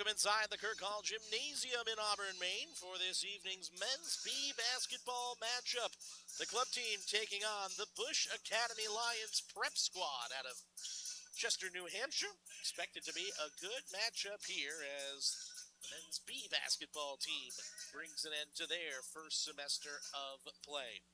Welcome inside the Kirk Hall Gymnasium in Auburn, Maine for this evening's men's B basketball matchup. The club team taking on the Busche Academy Lions prep squad out of Chester, New Hampshire. Expected to be a good matchup here as the men's B basketball team brings an end to their first semester of play.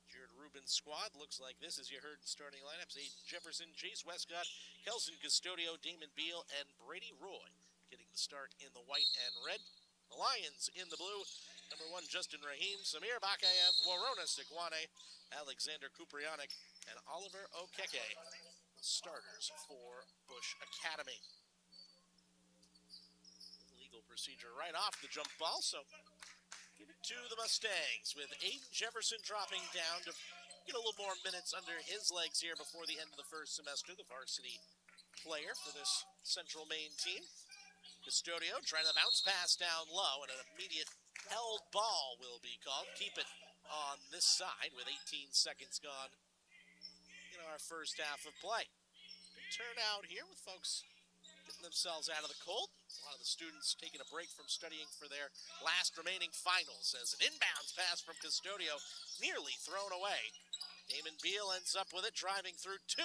Jared Rubin's squad looks like this as you heard in starting lineups. Aiden Jefferson, Chase Westcott, Kelson Custodio, Damon Beal, and Brady Roy getting the start in the white and red. The Lions in the blue. Number 1, Justin Rahim, Samir Bakayev, Warona Sikwane, Alexander Kuprianik, and Oliver Okeke. Starters for Busche Academy. Legal procedure right off the jump ball, so give it to the Mustangs with Aiden Jefferson dropping down to get a little more minutes under his legs here before the end of the first semester, the varsity player for this Central Maine team. Custodio trying to bounce pass down low, and an immediate held ball will be called. Keep it on this side with 18 seconds gone in our first half of play. Good turnout here with folks getting themselves out of the cold. A lot of the students taking a break from studying for their last remaining finals as an inbounds pass from Custodio nearly thrown away. Damon Beal ends up with it, driving through 2,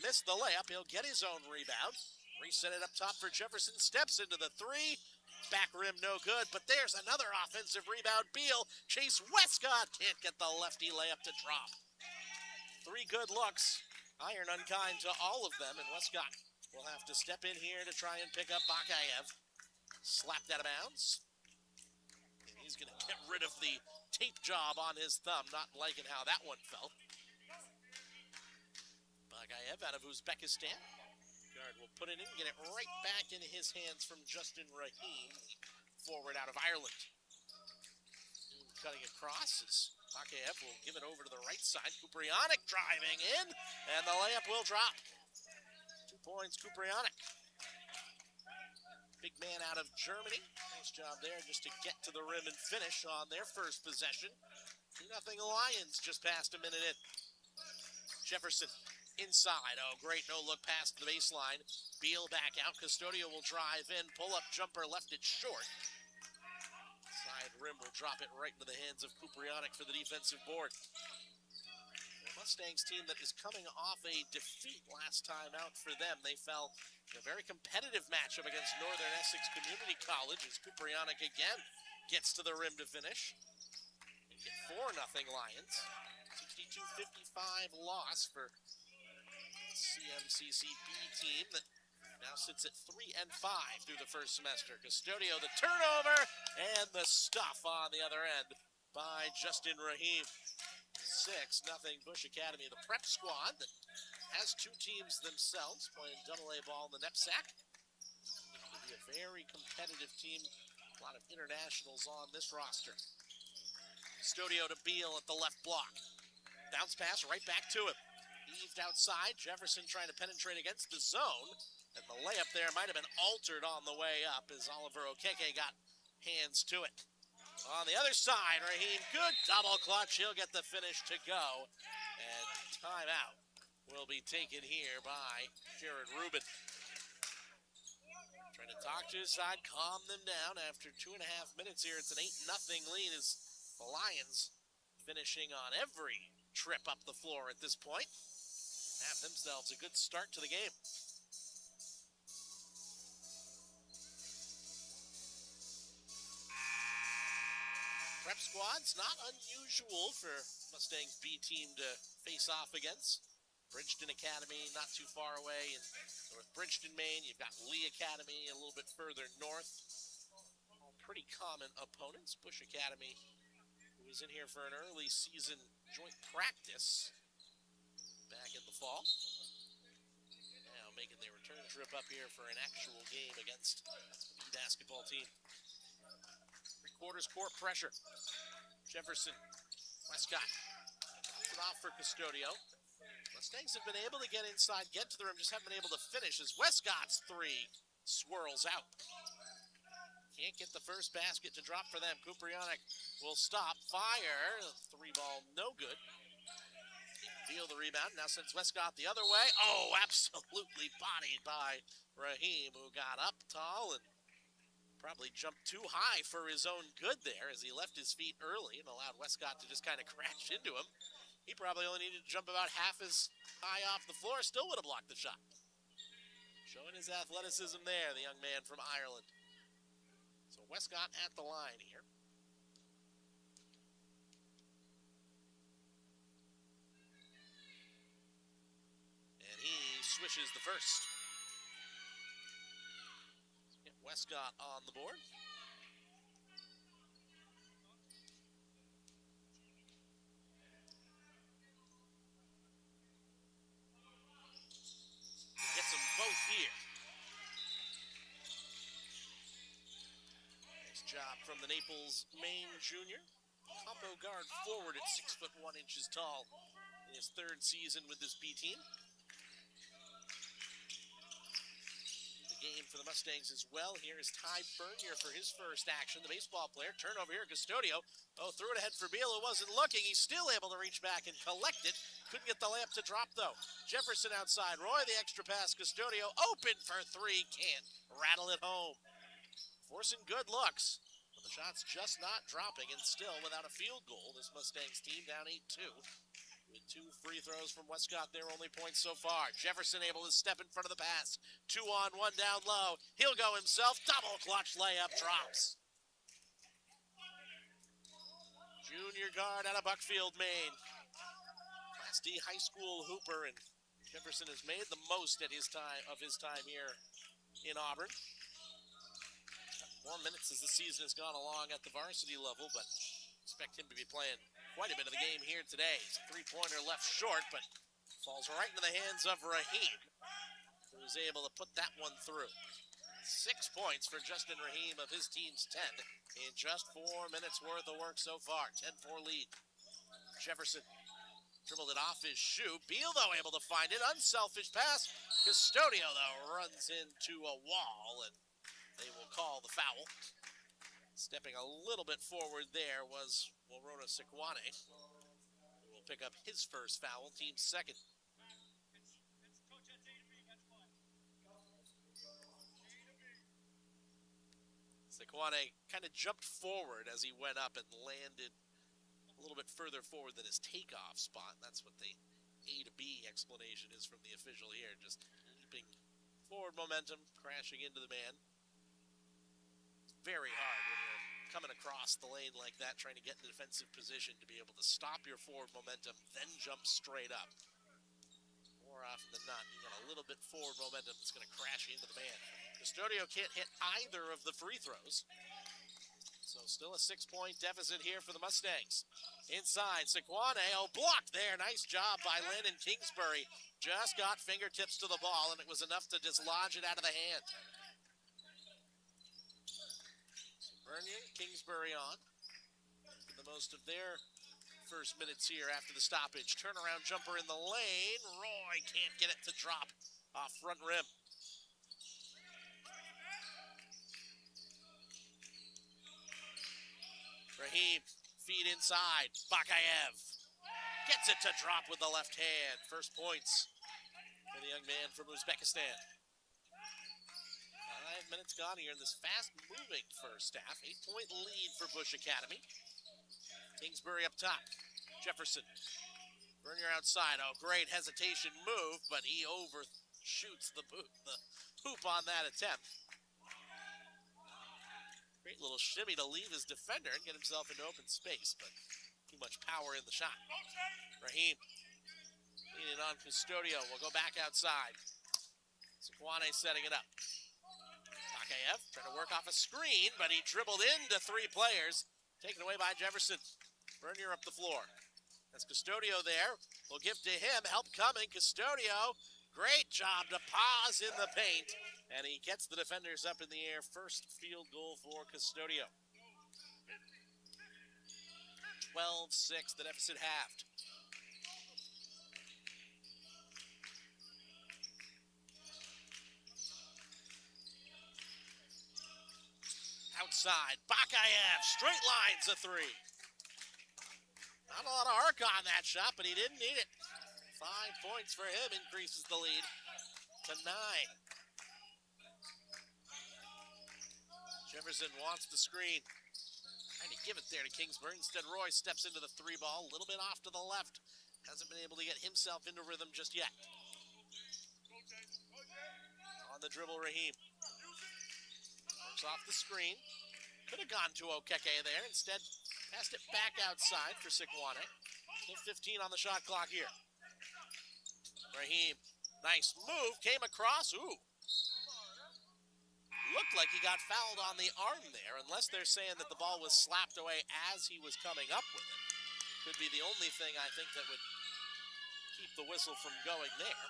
missed the layup. He'll get his own rebound. Reset it up top for Jefferson, steps into the 3. Back rim no good, but there's another offensive rebound. Beal, Chase Westcott can't get the lefty layup to drop. 3 good looks, iron unkind to all of them, and Westcott will have to step in here to try and pick up Bakayev. Slapped out of bounds. And he's going to get rid of the tape job on his thumb, not liking how that one felt. Bakayev out of Uzbekistan. Guard will put it in, get it right back into his hands from Justin Rahim, forward out of Ireland. Cutting across as Bakayev will give it over to the right side. Kuprianik driving in, and the layup will drop. 2 points, Kuprianik. Big man out of Germany. Nice job there just to get to the rim and finish on their first possession. 2-0 Lions just past a minute in. Jefferson inside. Oh, great no-look pass to the baseline. Beal back out. Custodio will drive in. Pull-up jumper left it short. Side rim will drop it right into the hands of Kuprianik for the defensive board. The Mustangs team that is coming off a defeat last time out for them. They fell in a very competitive matchup against Northern Essex Community College as Kuprianik again gets to the rim to finish. They get 4-0 Lions. 62-55 loss for CMCC B team that now sits at 3-5 through the first semester. Custodio, the turnover, and the stuff on the other end by Justin Rahim. 6-0 Busche Academy, the prep squad that has 2 teams themselves playing AA ball in the knapsack. It will be a very competitive team. A lot of internationals on this roster. Custodio to Beal at the left block. Bounce pass right back to him. Heaved outside. Jefferson trying to penetrate against the zone. And the layup there might have been altered on the way up as Oliver Okeke got hands to it. On the other side, Rahim, good double clutch. He'll get the finish to go. And timeout will be taken here by Jared Rubin. Trying to talk to his side, calm them down after 2.5 minutes here. It's an 8-0 lead as the Lions finishing on every trip up the floor at this point. Have themselves a good start to the game. Prep squad's not unusual for Mustangs B team to face off against. Bridgeton Academy not too far away in North Bridgeton, Maine. You've got Lee Academy a little bit further north. All pretty common opponents. Busche Academy, who was in here for an early season joint practice back in the fall. Now making their return trip up here for an actual game against the basketball team. 3/4 court pressure. Jefferson, Westcott, it off for Custodio. Mustangs have been able to get inside, get to the rim, just haven't been able to finish as Westcott's 3 swirls out. Can't get the first basket to drop for them. Kuprianik will stop, fire, 3 ball, no good. Feel the rebound, now sends Westcott the other way. Oh, absolutely bodied by Rahim, who got up tall and Probably jumped too high for his own good there as he left his feet early and allowed Westcott to just kind of crash into him. He probably only needed to jump about half as high off the floor, still would have blocked the shot. Showing his athleticism there, the young man from Ireland. So Westcott at the line here. And he swishes the first. Westcott on the board. Gets them both here. Nice job from the Naples, Maine junior. Combo guard forward at 6'1" tall in his third season with this B team. Game for the Mustangs as well. Here is Ty Bernier for his first action. The baseball player. Turnover here. Custodio. Oh, threw it ahead for Beal, who wasn't looking. He's still able to reach back and collect it. Couldn't get the layup to drop, though. Jefferson outside. Roy, the extra pass. Custodio open for three. Can't rattle it home. Forcing good looks. But the shot's just not dropping, and still without a field goal. This Mustangs team down 8-2. With 2 free throws from Westcott, their only points so far. Jefferson able to step in front of the pass. 2-on-1 down low. He'll go himself. Double clutch layup drops. Junior guard out of Buckfield, Maine. Class D high school hooper, and Jefferson has made the most at his time here in Auburn. More minutes as the season has gone along at the varsity level, but expect him to be playing quite a bit of the game here today. Three-pointer left short, but falls right into the hands of Raheem, who was able to put that one through. 6 points for Justin Raheem of his team's 10 in just 4 minutes worth of work so far. 10-4 lead. Jefferson dribbled it off his shoe. Beal, though, able to find it. Unselfish pass. Custodio, though, runs into a wall, and they will call the foul. Stepping a little bit forward there was Walrona Sikwane, who will pick up his first foul, team's second. Sikwane kind of jumped forward as he went up and landed a little bit further forward than his takeoff spot. That's what the A to B explanation is from the official here, just keeping forward momentum, crashing into the man. It's very hard when you're coming across the lane like that, trying to get in a defensive position to be able to stop your forward momentum, then jump straight up. More often than not, you got a little bit forward momentum that's going to crash into the man. Custodio can't hit either of the free throws. So still a 6-point deficit here for the Mustangs. Inside, Sikwane, oh, blocked there. Nice job by Landon Kingsbury. Just got fingertips to the ball, and it was enough to dislodge it out of the hand. Bernier, Kingsbury on. For the most of their first minutes here after the stoppage. Turnaround jumper in the lane. Roy can't get it to drop off front rim. Raheem, feed inside. Bakayev gets it to drop with the left hand. First points for the young man from Uzbekistan. 5 minutes gone here in this fast-moving first half. 8-point lead for Busche Academy. Kingsbury up top. Jefferson. Bernier outside. Oh, great hesitation move, but he overshoots the hoop on that attempt. Great little shimmy to leave his defender and get himself into open space, but too much power in the shot. Raheem leaning on Custodio. Will go back outside. Sikwane setting it up. Bakayev trying to work off a screen, but he dribbled into 3 players. Taken away by Jefferson. Bernier up the floor. That's Custodio there. We'll give to him. Help coming. Custodio. Great job to pause in the paint. And he gets the defenders up in the air. First field goal for Custodio. 12-6, the deficit halved. Outside, Bakayev, straight lines a 3. Not a lot of arc on that shot, but he didn't need it. 5 points for him, increases the lead to 9. Jefferson wants the screen. Trying to give it there to Kingsbury. Instead, Roy steps into the 3-ball. A little bit off to the left. Hasn't been able to get himself into rhythm just yet. On the dribble, Raheem. Works off the screen. Could have gone to Okeke there. Instead, passed it back outside for Sikwane. Still 15 on the shot clock here. Raheem, nice move. Came across. Ooh. Looked like he got fouled on the arm there, unless they're saying that the ball was slapped away as he was coming up with it. Could be the only thing I think that would keep the whistle from going there.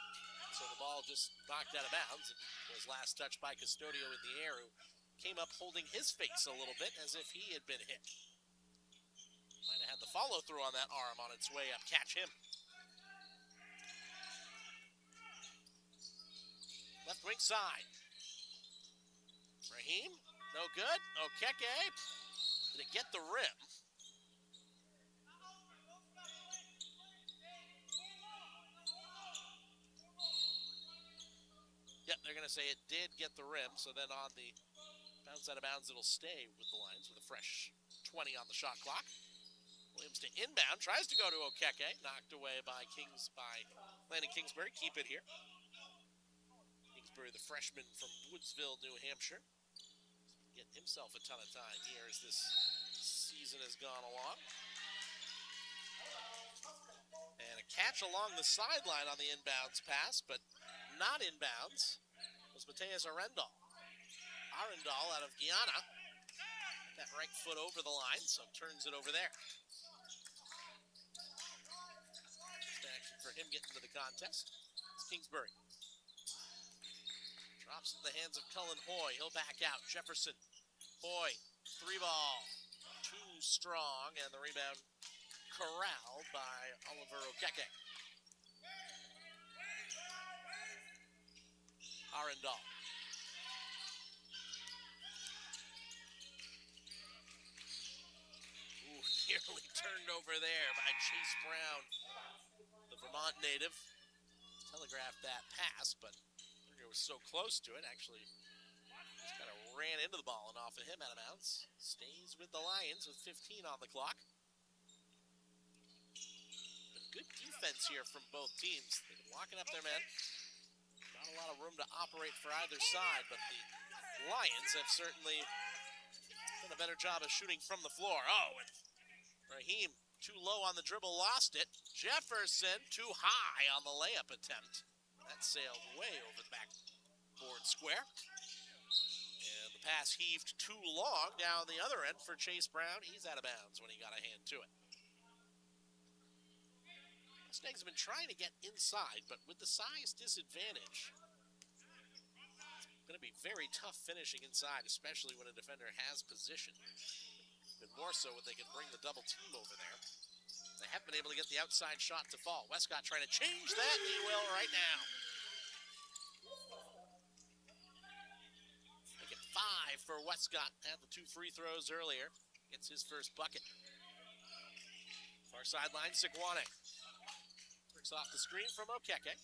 So the ball just knocked out of bounds and was last touched by Custodio in the air, who came up holding his face a little bit as if he had been hit. Might have had the follow-through on that arm on its way up. Catch him. Left wing side. Raheem, no good. Okeke, did it get the rim? Yep, they're going to say it did get the rim, so then on the bounce out of bounds, it'll stay with the Lions with a fresh 20 on the shot clock. Williams to inbound, tries to go to Okeke, knocked away by Landon Kingsbury. Keep it here. Kingsbury, the freshman from Woodsville, New Hampshire. Getting himself a ton of time here as this season has gone along. And a catch along the sideline on the inbounds pass, but not inbounds was Mateus Arendal. Arendal out of Guyana. That right foot over the line, so turns it over there. Just action for him getting into the contest. It's Kingsbury. Drops in the hands of Cullen Hoy. He'll back out. Jefferson. Hoy. 3-ball. Too strong, and the rebound corralled by Oliver Okeke. Arendal. Ooh, nearly turned over there by Chase Brown, the Vermont native. Telegraphed that pass, but Berger was so close to it, actually just kind of ran into the ball and off of him out of bounds. Stays with the Lions with 15 on the clock. Been good defense here from both teams. They've been locking up their men. Not a lot of room to operate for either side, but the Lions have certainly done a better job of shooting from the floor. Oh, and Raheem too low on the dribble, lost it. Jefferson too high on the layup attempt. That sailed way over the backboard square. And the pass heaved too long down the other end for Chase Brown. He's out of bounds when he got a hand to it. Mustangs have been trying to get inside, but with the size disadvantage, it's going to be very tough finishing inside, especially when a defender has position. Even more so when they can bring the double team over there. They haven't been able to get the outside shot to fall. Westcott trying to change that, and he will right now. Make it 5 for Westcott. Had the 2 free throws earlier. Gets his first bucket. Far sideline, Sikwane. Works off the screen from Okeke.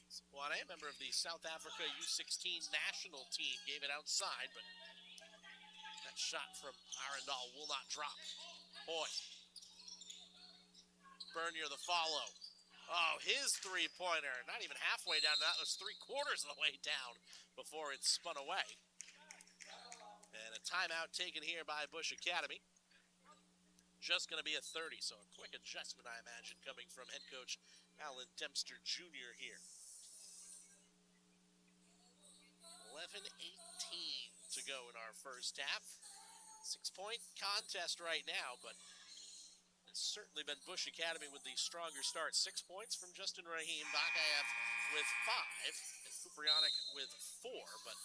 Sikwane, member of the South Africa U16 national team, gave it outside, but that shot from Arendal will not drop. Hoy. Bernier the follow. Oh, his three-pointer. Not even halfway down. That was 3/4 of the way down before it spun away. And a timeout taken here by Busche Academy. Just going to be a 30, so a quick adjustment, I imagine, coming from head coach Alan Dempster Jr. here. 11:18 to go in our first half. 6-point contest right now, but it's certainly been Busche Academy with the stronger start. 6 points from Justin Raheem, Bakayev with 5, and Kuprianic with 4, but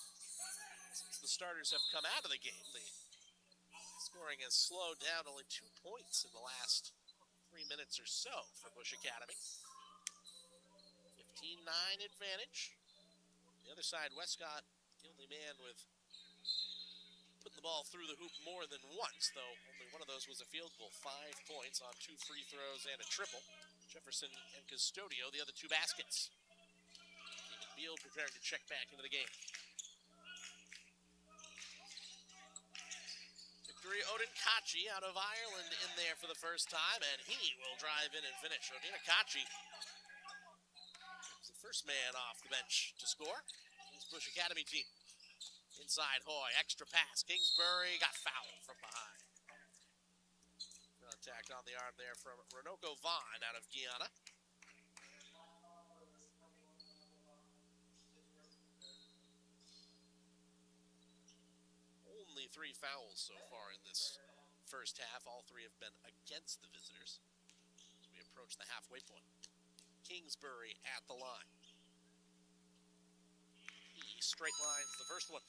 since the starters have come out of the game, the scoring has slowed down, only 2 points in the last 3 minutes or so for Busche Academy. 15-9 advantage. The other side, Westcott, the only man with putting the ball through the hoop more than once, though only one of those was a field goal. 5 points on 2 free throws and a triple. Jefferson and Custodio, the other 2 baskets. David Beal preparing to check back into the game. Victory Odinkachi out of Ireland in there for the first time, and he will drive in and finish. Odinkachi is the first man off the bench to score. This Busche Academy team. Inside Hoy, extra pass. Kingsbury got fouled from behind. Contact on the arm there from Renoko Vaughn out of Guyana. Only 3 fouls so far in this first half. All 3 have been against the visitors as we approach the halfway point. Kingsbury at the line. He straight lines the first one.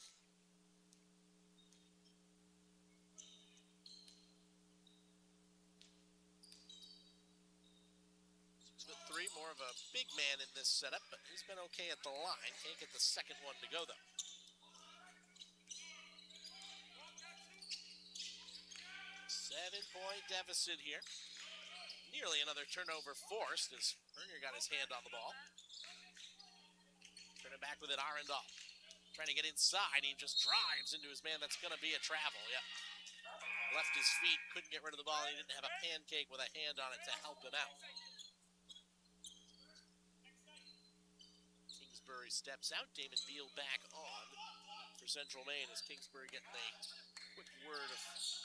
6'3", more of a big man in this setup, but he's been okay at the line. Can't get the second one to go, though. Seven-point deficit here. Nearly another turnover forced as Bernier got his hand on the ball. Turning back with it, Arendal. Trying to get inside. He just drives into his man. That's going to be a travel. Yep. Left his feet, couldn't get rid of the ball. He didn't have a pancake with a hand on it to help him out. Kingsbury steps out. Damon Beal back on for Central Maine as Kingsbury getting a quick word of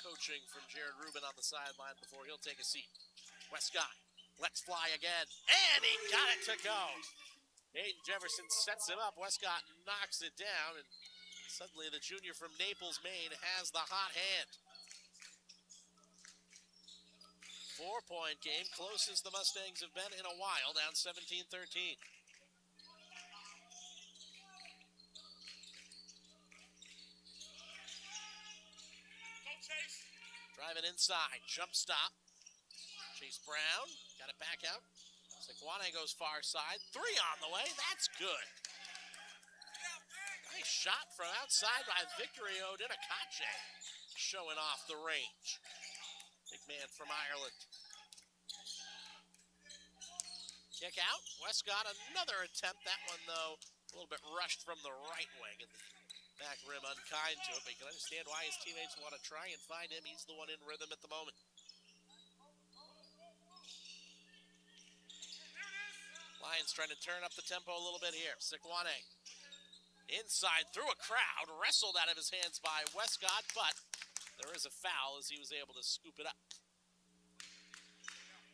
coaching from Jared Rubin on the sideline before he'll take a seat. Westcott, let's fly again, and he got it to go. Aiden Jefferson sets him up. Westcott knocks it down, and suddenly the junior from Naples, Maine, has the hot hand. 4-point game, closest the Mustangs have been in a while, down 17-13. Driving inside, jump stop. Chase Brown, got it back out. Sekwane goes far side, 3 on the way, that's good. Nice shot from outside by Victory Odinakache, showing off the range. Big man from Ireland. Kick out, Westcott, another attempt. That one, though, a little bit rushed from the right wing. And the back rim unkind to him, but you can understand why his teammates want to try and find him. He's the one in rhythm at the moment. Lions trying to turn up the tempo a little bit here. Sekwane inside through a crowd, wrestled out of his hands by Westcott, but there is a foul as he was able to scoop it up.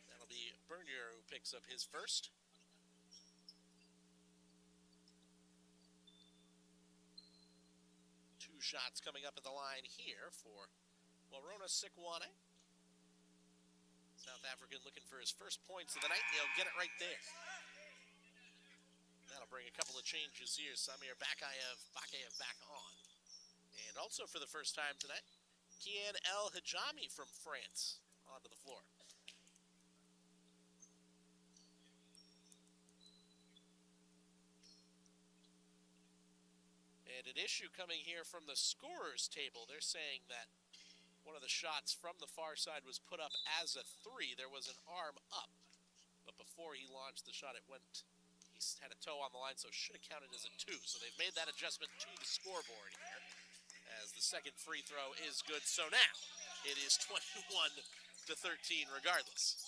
That'll be Bernier who picks up his first. Shots coming up at the line here for Warona Sekwane. South African looking for his first points of the night, and he'll get it right there. That'll bring a couple of changes here. Samir Bakayev back on. And also for the first time tonight, Kian El Hajami from France onto the floor. And an issue coming here from the scorer's table. They're saying that one of the shots from the far side was put up as a 3. There was an arm up, but before he launched the shot, he had a toe on the line, so it should have counted as a 2. So they've made that adjustment to the scoreboard here, as the second free throw is good. So now it is 21-13 regardless.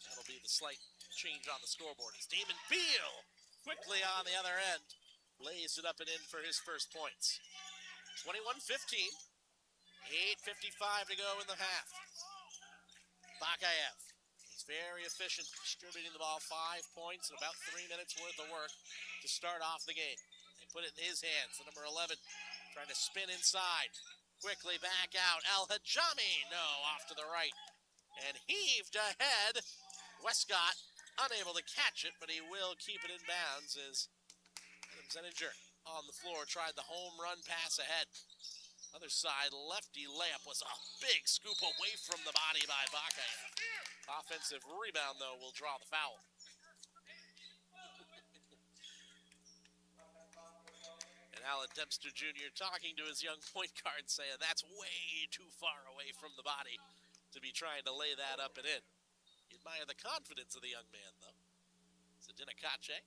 That'll be the slight change on the scoreboard as Damon Beal quickly on the other end lays it up and in for his first points. 21-15. 8:55 to go in the half. Bakayev. He's very efficient, distributing the ball. 5 points and about 3 minutes worth of work to start off the game. They put it in his hands. The number 11 trying to spin inside. Quickly back out. El Hajami. No, off to the right. And heaved ahead. Westcott unable to catch it, but he will keep it in bounds as Zeninger on the floor tried the home run pass ahead. Other side, lefty layup was a big scoop away from the body by Bakayev. Offensive rebound, though, will draw the foul. And Alan Dempster Jr. talking to his young point guard saying that's way too far away from the body to be trying to lay that up and in. You admire the confidence of the young man, though. Odinakache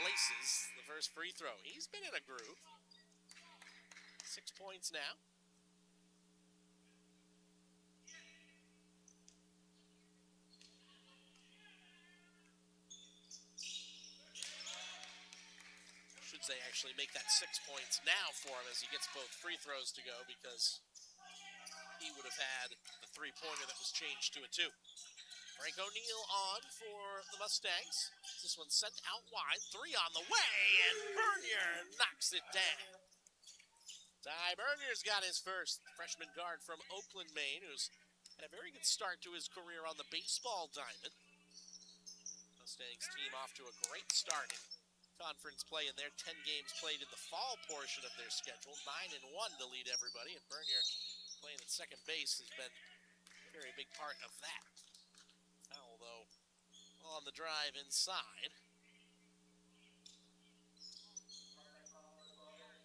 laces the first free throw. He's been in a groove. 6 points now. they actually make that 6 points now for him as he gets both free throws to go, because he would have had the three-pointer that was changed to a 2. Frank O'Neill on for the Mustangs. This one sent out wide. 3 on the way, and Bernier knocks it down. Ty Bernier's got his first. Freshman guard from Oakland, Maine, who's had a very good start to his career on the baseball diamond. Mustangs team off to a great start in conference play in their 10 games played in the fall portion of their schedule. 9-1 to lead everybody, and Bernier playing at second base has been a very big part of that. Foul, though, on the drive inside.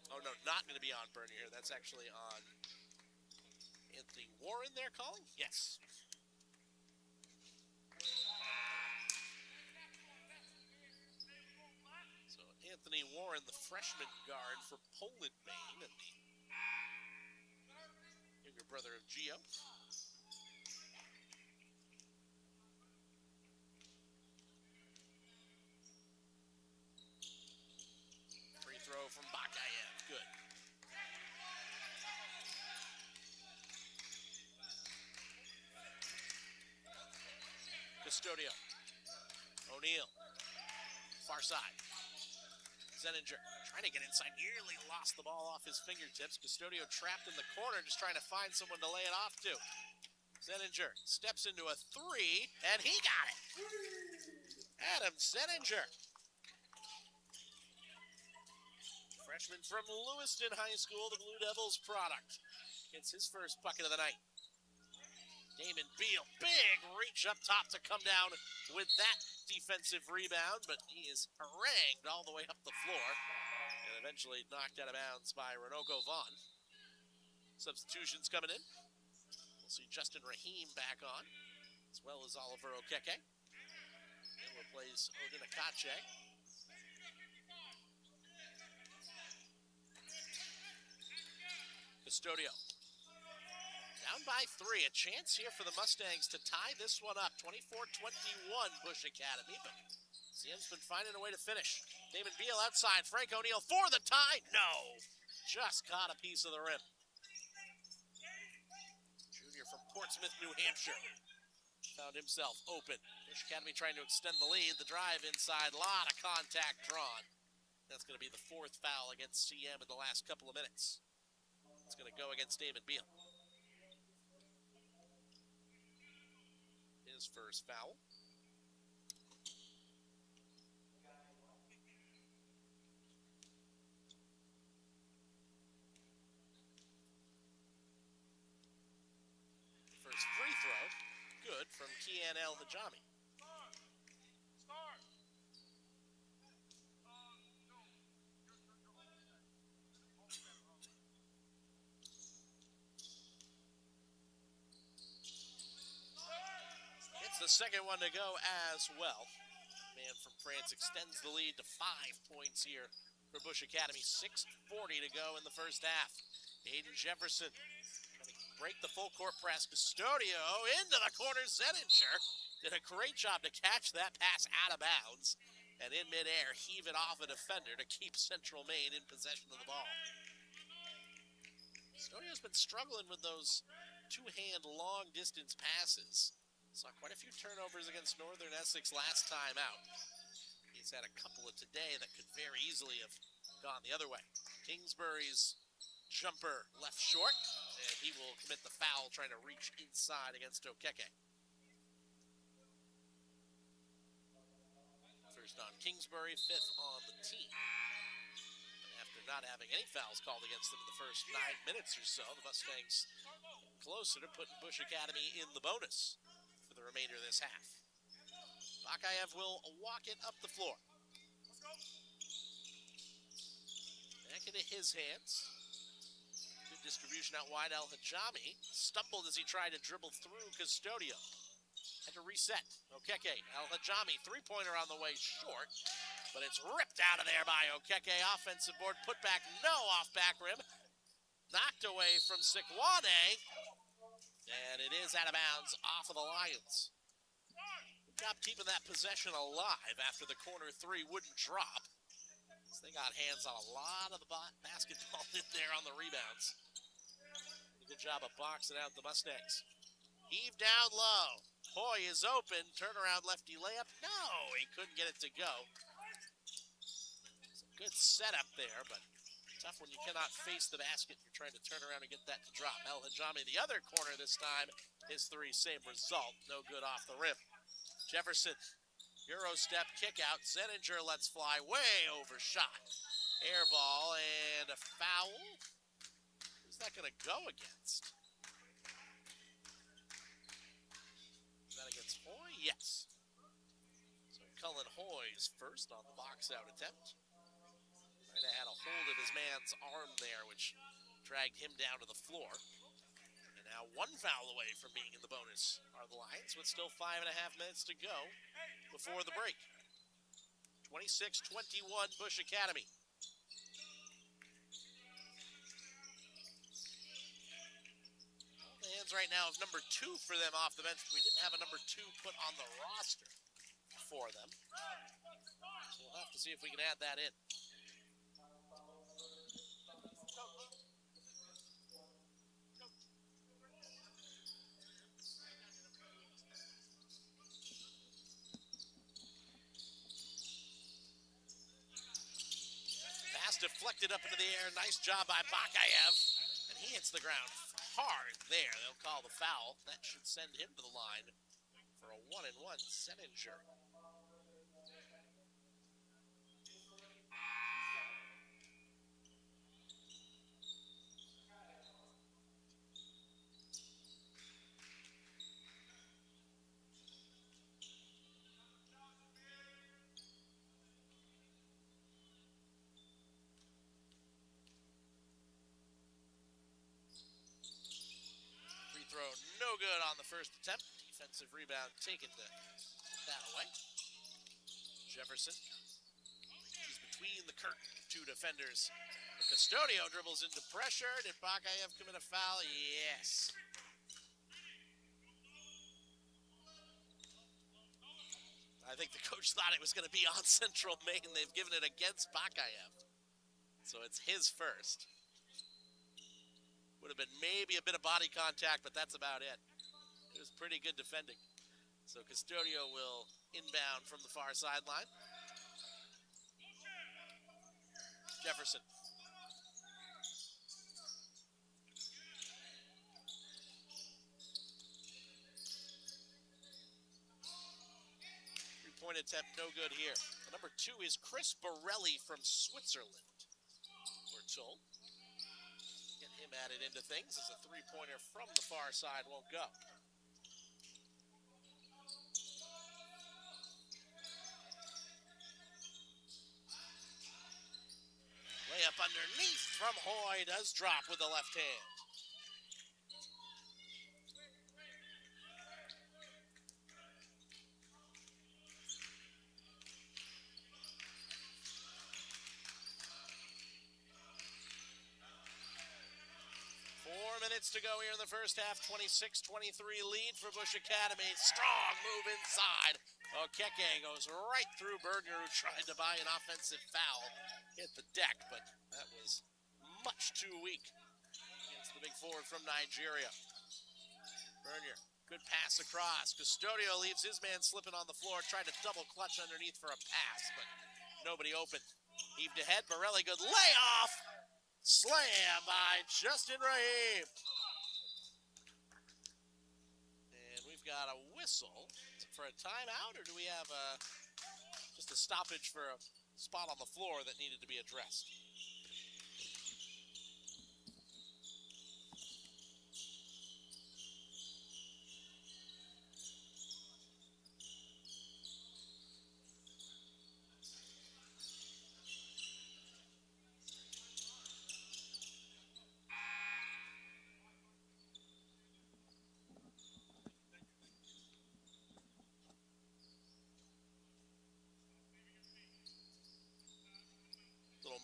Oh, no, not going to be on Bernier. That's actually on Anthony Warren they're calling? Yes. So Anthony Warren, the freshman guard for Poland, Maine, and the younger brother of Gio. Free throw from Bakayev. Good. Custodio. O'Neill. Far side. Zeninger trying to get inside, nearly lost the ball off his fingertips. Custodio trapped in the corner, just trying to find someone to lay it off to. Zeninger steps into a 3, and he got it. Adam Zeninger. Freshman from Lewiston High School, the Blue Devils product. Gets his first bucket of the night. Damon Beal, big reach up top to come down with that defensive rebound, but he is harangued all the way up the floor and eventually knocked out of bounds by Renoko Vaughn. Substitutions coming in. We'll see Justin Rahim back on, as well as Oliver Okeke. He'll replace Odin Akache. Custodio. Down by 3, a chance here for the Mustangs to tie this one up. 24-21, Busche Academy, but CM's been finding a way to finish. Damon Beal outside, Frank O'Neill for the tie. No, just caught a piece of the rim. Junior from Portsmouth, New Hampshire, found himself open. Busche Academy trying to extend the lead. The drive inside, a lot of contact drawn. That's going to be the 4th foul against CM in the last couple of minutes. It's going to go against Damon Beal. His first foul. First free throw, good from Kian El-Hajami. The second one to go as well. Man from France extends the lead to 5 points here for Busche Academy. 6:40 to go in the first half. Aiden Jefferson trying to break the full court press. Custodio into the corner. Zeninger did a great job to catch that pass out of bounds and in midair heave it off a defender to keep Central Maine in possession of the ball. Custodio's been struggling with those two-hand long-distance passes. Saw quite a few turnovers against Northern Essex last time out. He's had a couple of today that could very easily have gone the other way. Kingsbury's jumper left short, and he will commit the foul trying to reach inside against Okeke. First on Kingsbury, 5th on the team. After not having any fouls called against them in the first 9 minutes or so, the Mustangs closer to putting Busche Academy in the bonus for the remainder of this half. Bakayev will walk it up the floor. Back into his hands. Good distribution out wide. El-Hajami stumbled as he tried to dribble through Custodio. Had to reset. Okeke, El-Hajami, 3-pointer on the way short, but it's ripped out of there by Okeke. Offensive board, put back, no off back rim. Knocked away from Sikwane. And it is out of bounds off of the Lions. Good job keeping that possession alive after the corner 3 wouldn't drop. They got hands on a lot of the basketball in there on the rebounds. Good job of boxing out the Mustangs. Heave down low. Hoy is open. Turnaround lefty layup. No, he couldn't get it to go. It's a good setup there, but tough when you cannot face the basket. You're trying to turn around and get that to drop. El Hajami, the other corner this time. His three, same result. No good off the rim. Jefferson, Euro step, kick out. Zeninger lets fly, way overshot. Air ball and a foul. Who's that going to go against? Is that against Hoy? Yes. So Cullen Hoy's first on the box out attempt. Might have had a hold of his man's arm there, which dragged him down to the floor. And now one foul away from being in the bonus are the Lions, with still 5.5 minutes to go before the break. 26-21 Busche Academy. The hands right now of number 2 for them off the bench. We didn't have a number 2 put on the roster for them. So we'll have to see if we can add that in. Deflected up into the air. Nice job by Bakayev. And he hits the ground hard there. They'll call the foul. That should send him to the line for a 1-and-1 Zeninger. Throw no good on the first attempt. Defensive rebound taken to put that away. Jefferson. He's between the curtain, 2 defenders. The Custodio dribbles into pressure. Did Bakayev commit a foul? Yes. I think the coach thought it was going to be on Central Maine. They've given it against Bakayev. So it's his first. Would have been maybe a bit of body contact, but that's about it. It was pretty good defending. So Custodio will inbound from the far sideline. Jefferson. Three-point attempt, no good here. Number 2 is Chris Borelli from Switzerland, we're told. Added into things as a three-pointer from the far side won't go. Layup underneath from Hoy does drop with the left hand. Minutes to go here in the first half. 26-23 lead for Busche Academy. Strong move inside. Okeke goes right through Berger, who tried to buy an offensive foul. Hit the deck, but that was much too weak against the big forward from Nigeria. Berger, good pass across. Custodio leaves his man slipping on the floor. Tried to double clutch underneath for a pass, but nobody open. Heaved ahead. Borelli, good layoff. Slam by Justin Rahim. And we've got a whistle for a timeout, or do we have just a stoppage for a spot on the floor that needed to be addressed?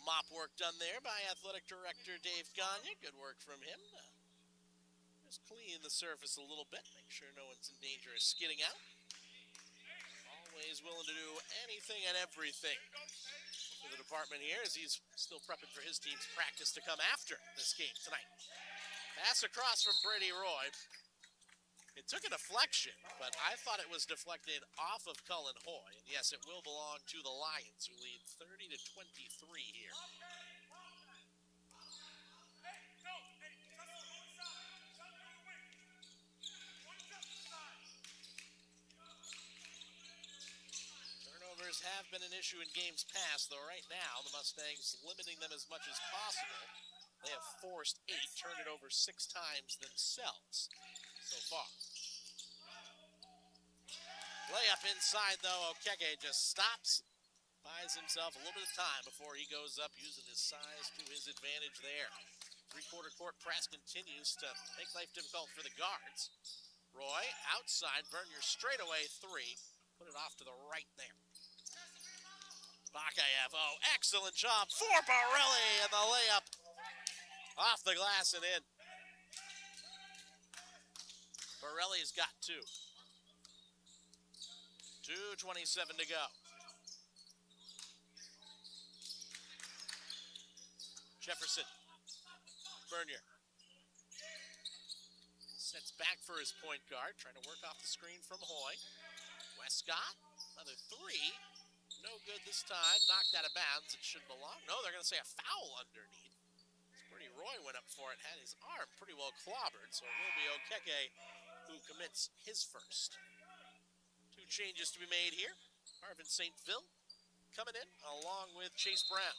Mop work done there by Athletic Director Dave Gagne. Good work from him. Just clean the surface a little bit. Make sure no one's in danger of skidding out. Always willing to do anything and everything for the department here as he's still prepping for his team's practice to come after this game tonight. Pass across from Brady Roy. It took a deflection, but I thought it was deflected off of Cullen Hoy. And yes, it will belong to the Lions, who lead 30-23 here. Turnovers have been an issue in games past, though right now the Mustangs limiting them as much as possible. They have forced 8, turned it over 6 times themselves so far. Layup inside, though. Okeke just stops, buys himself a little bit of time before he goes up, using his size to his advantage there. Three-quarter court press continues to make life difficult for the guards. Roy, outside, Bernier straightaway 3. Put it off to the right there. Bakayev, oh, excellent job for Borelli, and the layup off the glass and in. Borelli's got 2. 2:27 to go. Jefferson. Bernier. Sets back for his point guard, trying to work off the screen from Hoy. Westcott, another 3. No good this time. Knocked out of bounds. It should belong. No, they're going to say a foul underneath. Bernie Roy went up for it, had his arm pretty well clobbered, so it will be Okeke who commits his first. 2 changes to be made here. Marvin St. Phil coming in along with Chase Brown.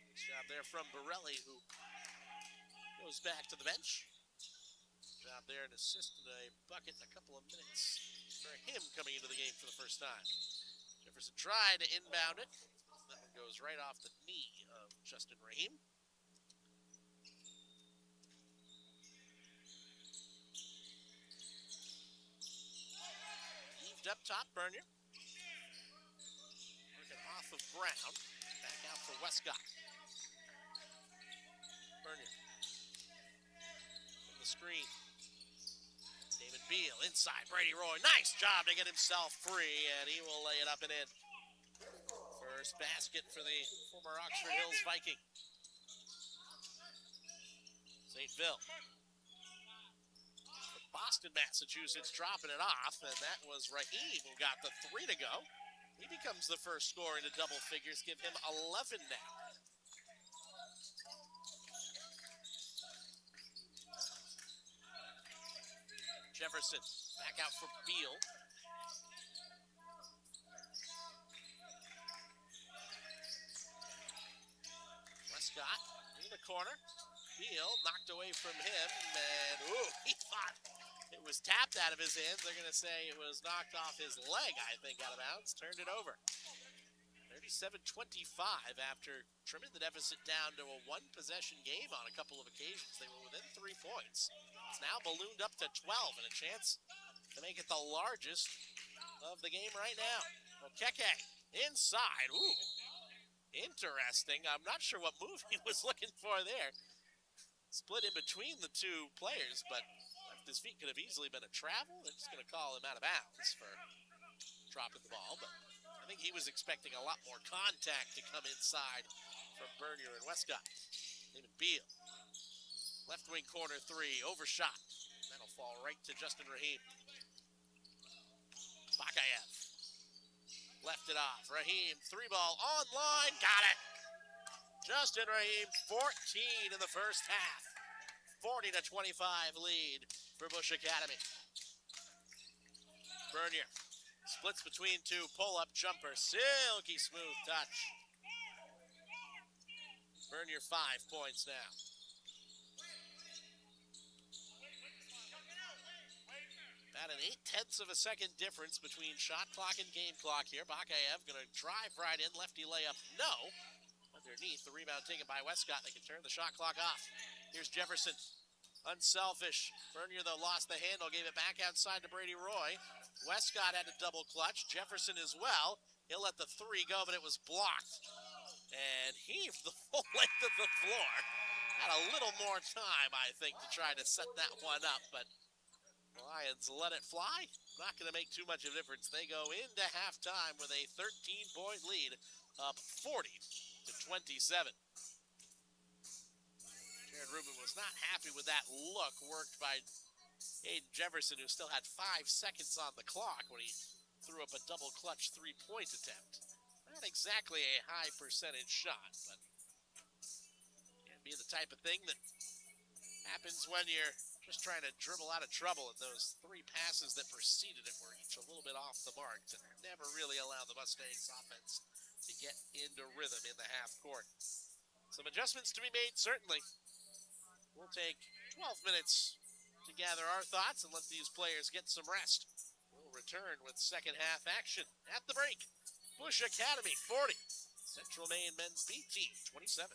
Nice job there from Borelli, who goes back to the bench. Job there, an assist and a bucket in a couple of minutes for him coming into the game for the first time. Jefferson tried to inbound it. That one goes right off the knee of Justin Rahim. Heaved up top, Bernier. Working off of Brown. Back out for Westcott. Bernier. From the screen. David Beal inside, Brady Roy. Nice job to get himself free, and he will lay it up and in. First basket for the former Oxford Hills Viking. St. Phil. Boston, Massachusetts dropping it off, and that was Rahim who got the 3 to go. He becomes the first scorer into double figures, give him 11 now. Jefferson back out for Beal. Westcott in the corner. Beal knocked away from him, and ooh, he thought it was tapped out of his hands. They're going to say it was knocked off his leg, I think, out of bounds. Turned it over. 37-25 after trimming the deficit down to a 1-possession game on a couple of occasions. They were within 3 points. It's now ballooned up to 12 and a chance to make it the largest of the game right now. Okeke inside. Ooh, interesting. I'm not sure what move he was looking for there. Split in between the 2 players, but left his feet could have easily been a travel. They're just going to call him out of bounds for dropping the ball, but I think he was expecting a lot more contact to come inside from Bernier and Westcott. David Beal. Left wing corner 3, overshot. That'll fall right to Justin Rahim. Bakayev. Left it off. Rahim, 3-ball online, got it. Justin Rahim, 14 in the first half. 40-25 lead for Busche Academy. Bernier splits between 2, pull-up jumper, silky smooth touch. Bernier 5 points now. About an 0.8 of a second difference between shot clock and game clock here. Bakayev going to drive right in, lefty layup, no. Underneath, the rebound taken by Westcott. They can turn the shot clock off. Here's Jefferson, unselfish. Bernier, though, lost the handle, gave it back outside to Brady Roy. Westcott had a double clutch, Jefferson as well. He'll let the 3 go, but it was blocked. And heaved the full length of the floor. Had a little more time, I think, to try to set that one up, but The Lions let it fly. Not going to make too much of a difference. They go into halftime with a 13-point lead, up 40-27. Jared Rubin was not happy with that look worked by Aiden Jefferson, who still had 5 seconds on the clock when he threw up a double clutch three-point attempt. Not exactly a high percentage shot, but can be the type of thing that happens when you're just trying to dribble out of trouble, and those 3 passes that preceded it were each a little bit off the mark to never really allow the Mustangs offense to get into rhythm in the half court. Some adjustments to be made, certainly. We'll take 12 minutes to gather our thoughts and let these players get some rest. We'll return with second half action at the break. Busche Academy 40, Central Maine Men's B Team 27.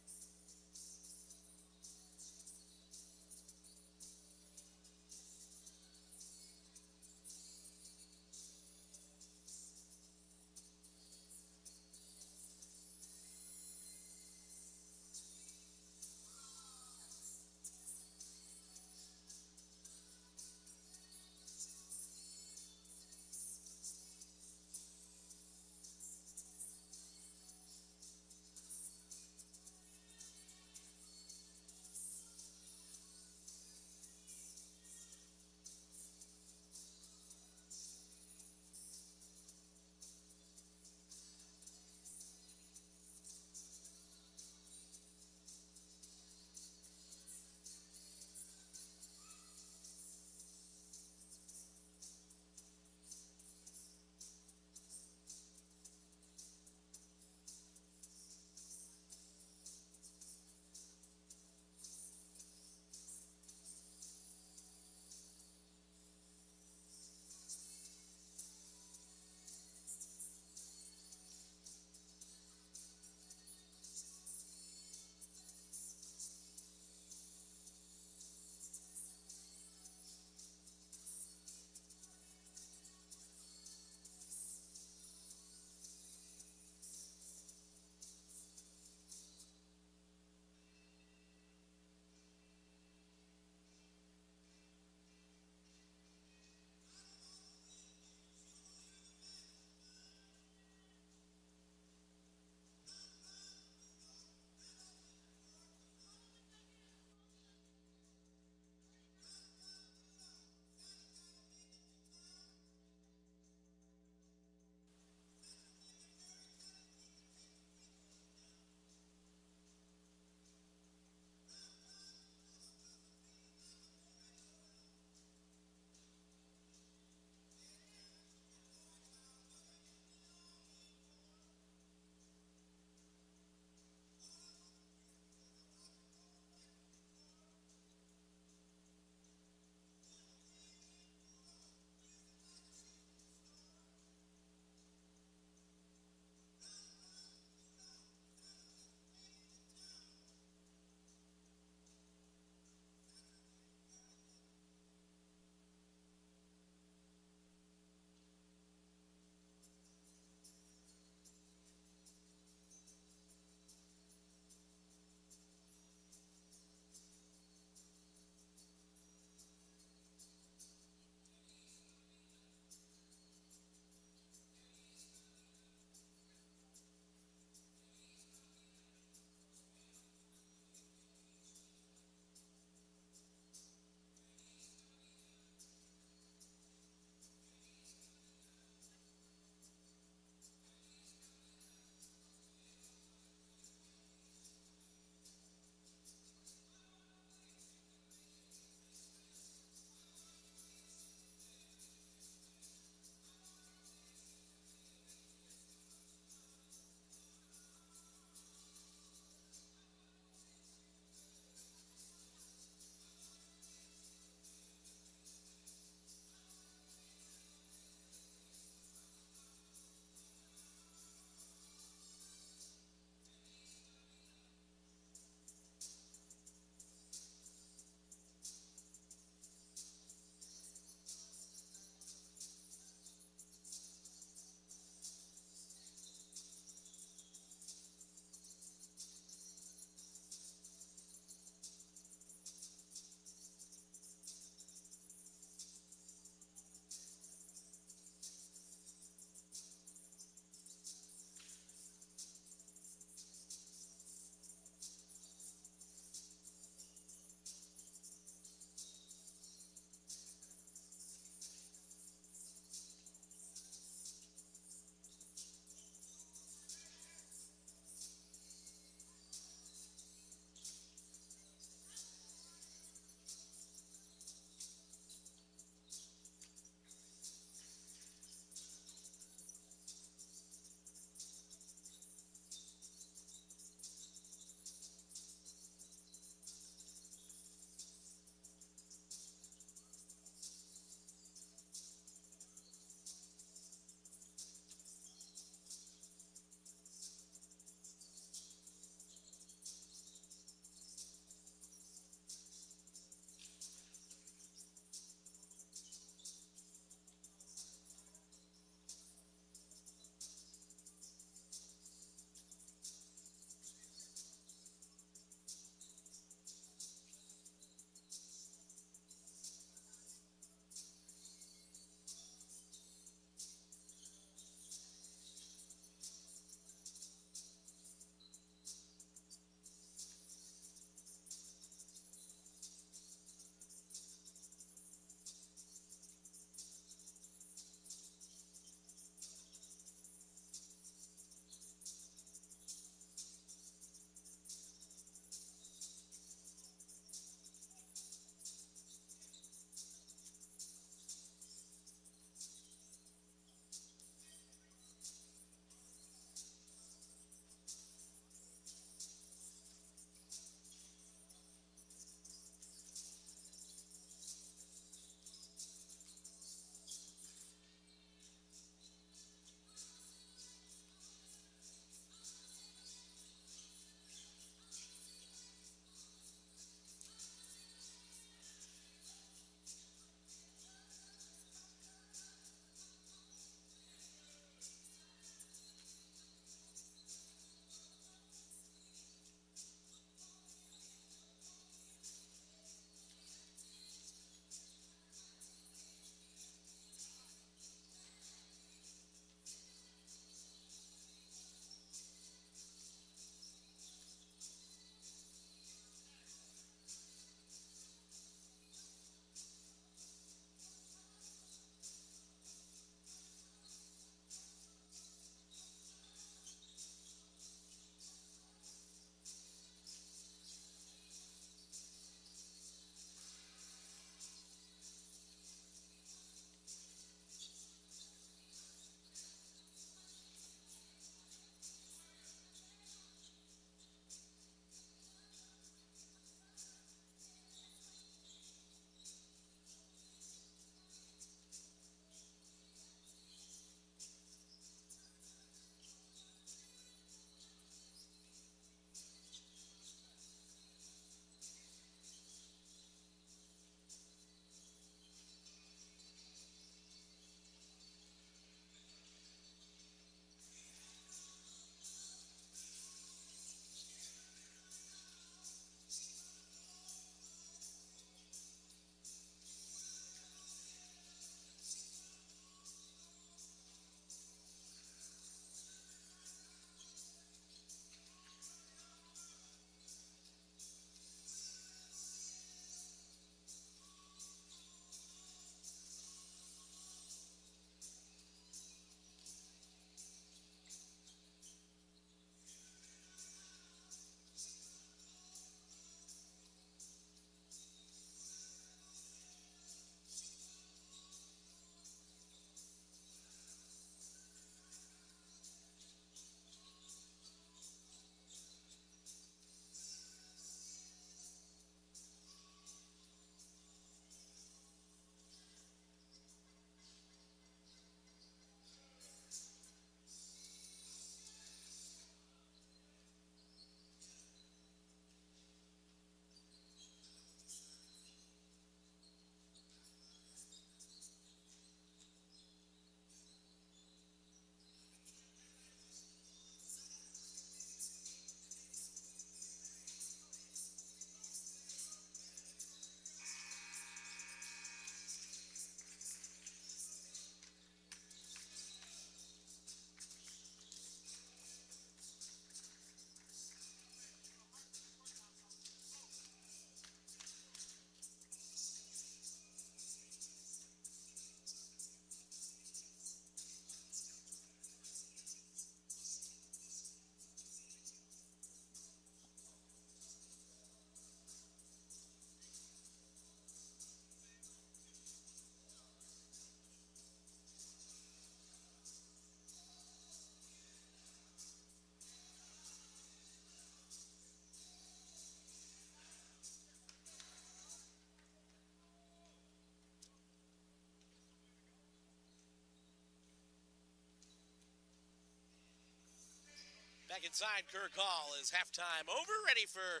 Back inside, Kirk Hall is halftime over, ready for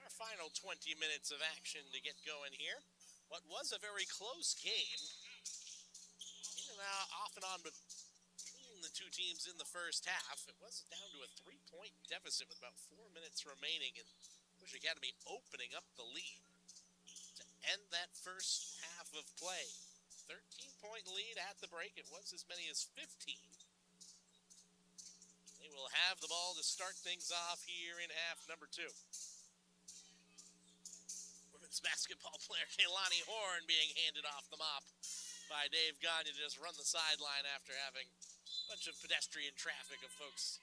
our final 20 minutes of action to get going here. What was a very close game, in and out, off and on between the two teams in the first half. It was down to a 3-point deficit with about 4 minutes remaining, and Busche Academy opening up the lead to end that first half of play. 13-point lead at the break. It was as many as 15. They will have the ball to start things off here in half number 2. Women's basketball player Kaylani Horn being handed off the mop by Dave Gagne to just run the sideline after having a bunch of pedestrian traffic of folks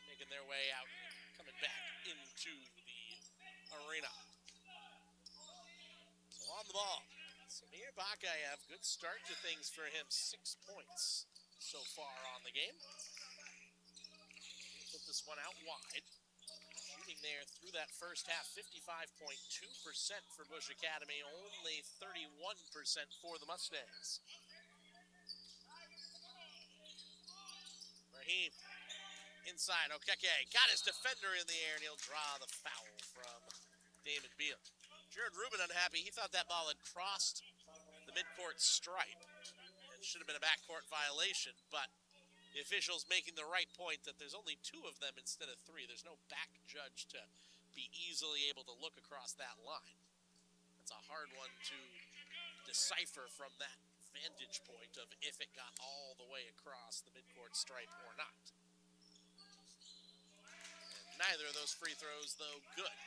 making their way out and coming back into the arena. So on the ball, Samir Bakayev, good start to things for him. 6 points so far on the game. Put this one out wide. Shooting there through that first half, 55.2% for Busche Academy, only 31% for the Mustangs. Raheem inside, Okeke got his defender in the air, and he'll draw the foul from Damon Beal. Jared Rubin unhappy. He thought that ball had crossed the midcourt stripe and should have been a backcourt violation, but the officials making the right point that there's only 2 of them instead of 3. There's no back judge to be easily able to look across that line. That's a hard one to decipher from that vantage point of if it got all the way across the midcourt stripe or not. And neither of those free throws, though, good.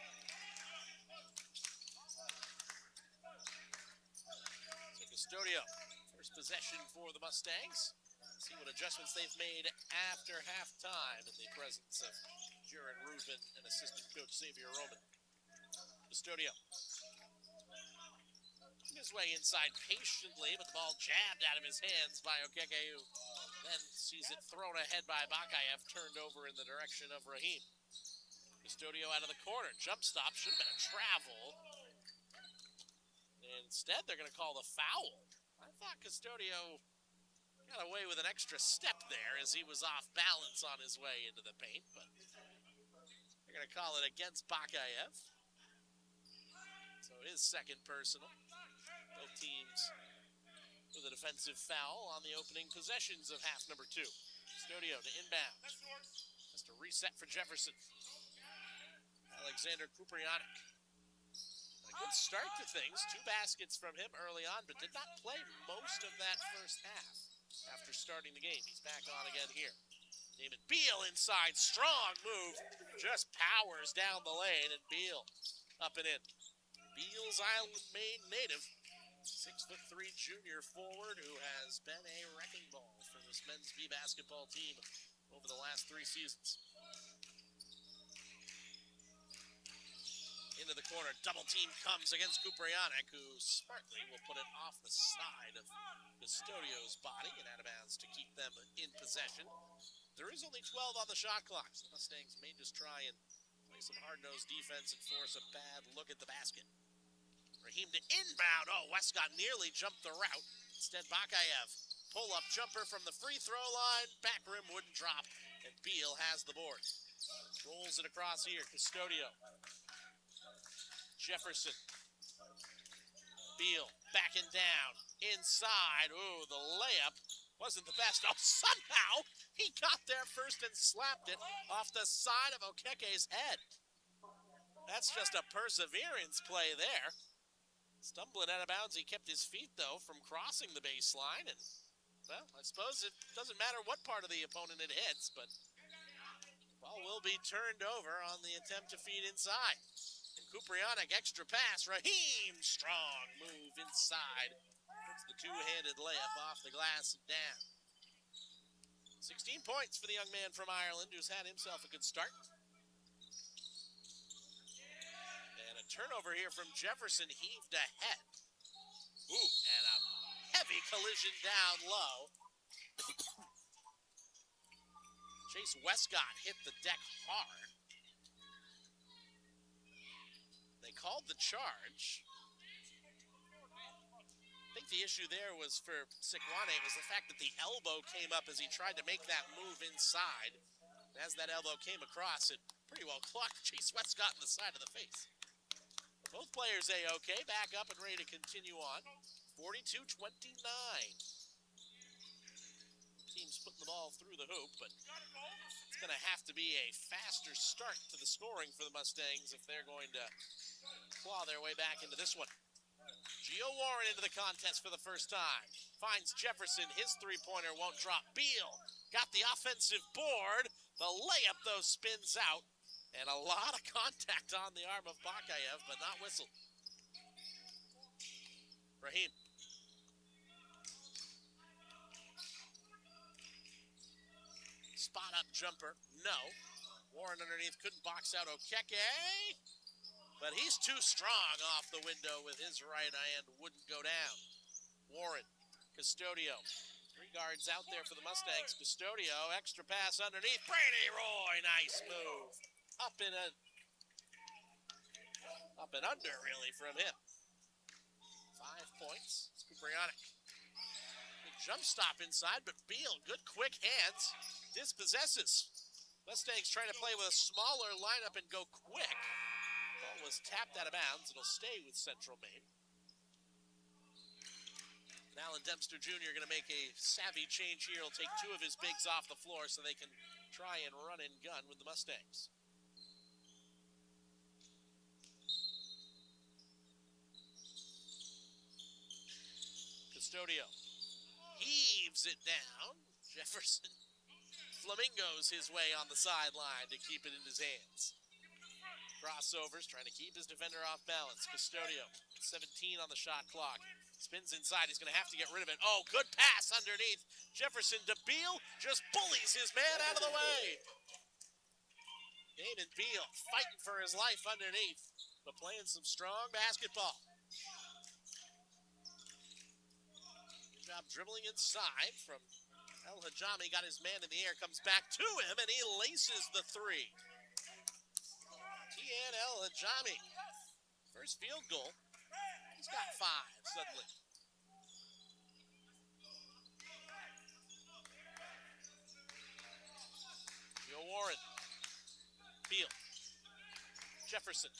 So Custodio, first possession for the Mustangs. See what adjustments they've made after halftime in the presence of Jared Rubin and assistant coach Xavier Roman. Custodio. His way inside patiently, but the ball jabbed out of his hands by Okeke, who then sees it thrown ahead by Bakayev, turned over in the direction of Raheem. Custodio out of the corner. Jump stop. Should have been a travel. And instead, they're going to call the foul. I thought Custodio got away with an extra step there as he was off balance on his way into the paint, but they're going to call it against Bakayev. So his second personal. Both teams with a defensive foul on the opening possessions of half number 2. Custodio to inbound. Has to reset for Jefferson. Alexander Kuprianik. A good start to things. 2 baskets from him early on, but did not play most of that first half. After starting the game, he's back on again here. Damon Beal inside, strong move, just powers down the lane, and Beal up and in. Beal's Island-made native, 6'3" junior forward who has been a wrecking ball for this men's B basketball team over the last 3 seasons. Into the corner, double team comes against Kuprianik, who smartly will put it off the side of Custodio's body and out of bounds to keep them in possession. There is only 12 on the shot clock, so the Mustangs may just try and play some hard-nosed defense and force a bad look at the basket. Raheem to inbound. Oh, Westcott nearly jumped the route. Instead, Bakayev, pull-up jumper from the free throw line, back rim wouldn't drop, and Beal has the board. Rolls it across here, Custodio. Jefferson. Beal backing down. Inside. Ooh, the layup wasn't the best. Oh, somehow he got there first and slapped it off the side of Okeke's head. That's just a perseverance play there. Stumbling out of bounds, he kept his feet, though, from crossing the baseline. And, well, I suppose it doesn't matter what part of the opponent it hits, but the ball will be turned over on the attempt to feed inside. Kuprianik, extra pass. Raheem, strong move inside. Puts the two-handed layup off the glass and down. 16 points for the young man from Ireland, who's had himself a good start. And a turnover here from Jefferson, heaved ahead. Ooh, and a heavy collision down low. Chase Westcott hit the deck hard. They called the charge. I think the issue there was for Sikwane was the fact that the elbow came up as he tried to make that move inside. As that elbow came across, it pretty well clocked Chase Westcott in the side of the face. Both players A-OK, back up and ready to continue on. 42-29. Team's putting the ball through the hoop, but it's going to have to be a faster start to the scoring for the Mustangs if they're going to claw their way back into this one. Gio Warren into the contest for the first time. Finds Jefferson, his three-pointer won't drop. Beal got the offensive board. The layup, though, spins out. And a lot of contact on the arm of Bakayev, but not whistled. Raheem. Spot-up jumper, no. Warren underneath, couldn't box out Okeke. But he's too strong off the window with his right hand, wouldn't go down. Warren, Custodio. Three guards out there for the Mustangs. Custodio, extra pass underneath. Brady Roy, nice move. Up and under, really, from him. 5 points. It's Kuprionic. Big jump stop inside, but Beal, good quick hands, dispossesses. Mustangs trying to play with a smaller lineup and go quick. Ball was tapped out of bounds. It'll stay with Central Maine. And Alan Dempster Jr. going to make a savvy change here. He'll take two of his bigs off the floor so they can try and run and gun with the Mustangs. Custodio heaves it down. Jefferson flamingos his way on the sideline to keep it in his hands. Crossovers, trying to keep his defender off balance. Custodio, 17 on the shot clock. Spins inside, he's going to have to get rid of it. Oh, good pass underneath. Jefferson to Beal, just bullies his man out of the way. Damon Beal fighting for his life underneath, but playing some strong basketball. Good job dribbling inside from El Hajami, got his man in the air, comes back to him, and he laces the three. Tian El Hajami, first field goal. He's got 5 suddenly. Gio Warren. Beal. Jefferson.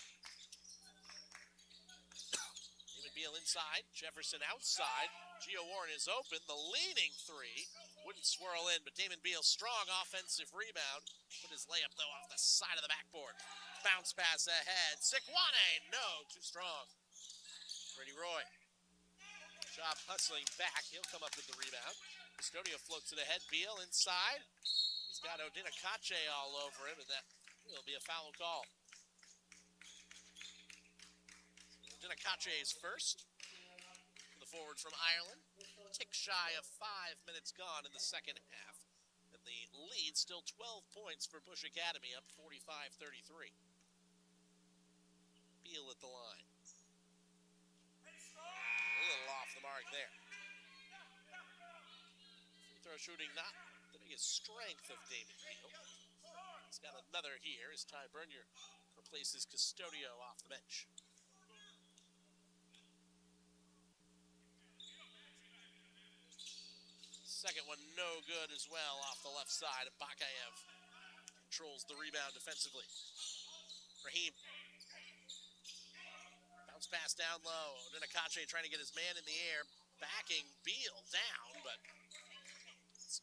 David Beal inside. Jefferson outside. Gio Warren is open. The leaning three. Wouldn't swirl in, but Damon Beal, strong offensive rebound. Put his layup, though, off the side of the backboard. Bounce pass ahead. Sikwane, no, too strong. Brady Roy. Job hustling back. He'll come up with the rebound. Custodio floats it ahead. Beal inside. He's got Odinakache all over him, and that will be a foul call. Odinakache is first. The forward from Ireland. Tick shy of 5 minutes gone in the second half. And the lead still 12 points for Busche Academy, up 45-33. Beal at the line. A little off the mark there. Free throw shooting not the biggest strength of David Beal. He's got another here as Ty Bernier replaces Custodio off the bench. Second one no good as well off the left side. Bakayev controls the rebound defensively. Raheem. Bounce pass down low. Odinakache trying to get his man in the air. Backing Beal down, but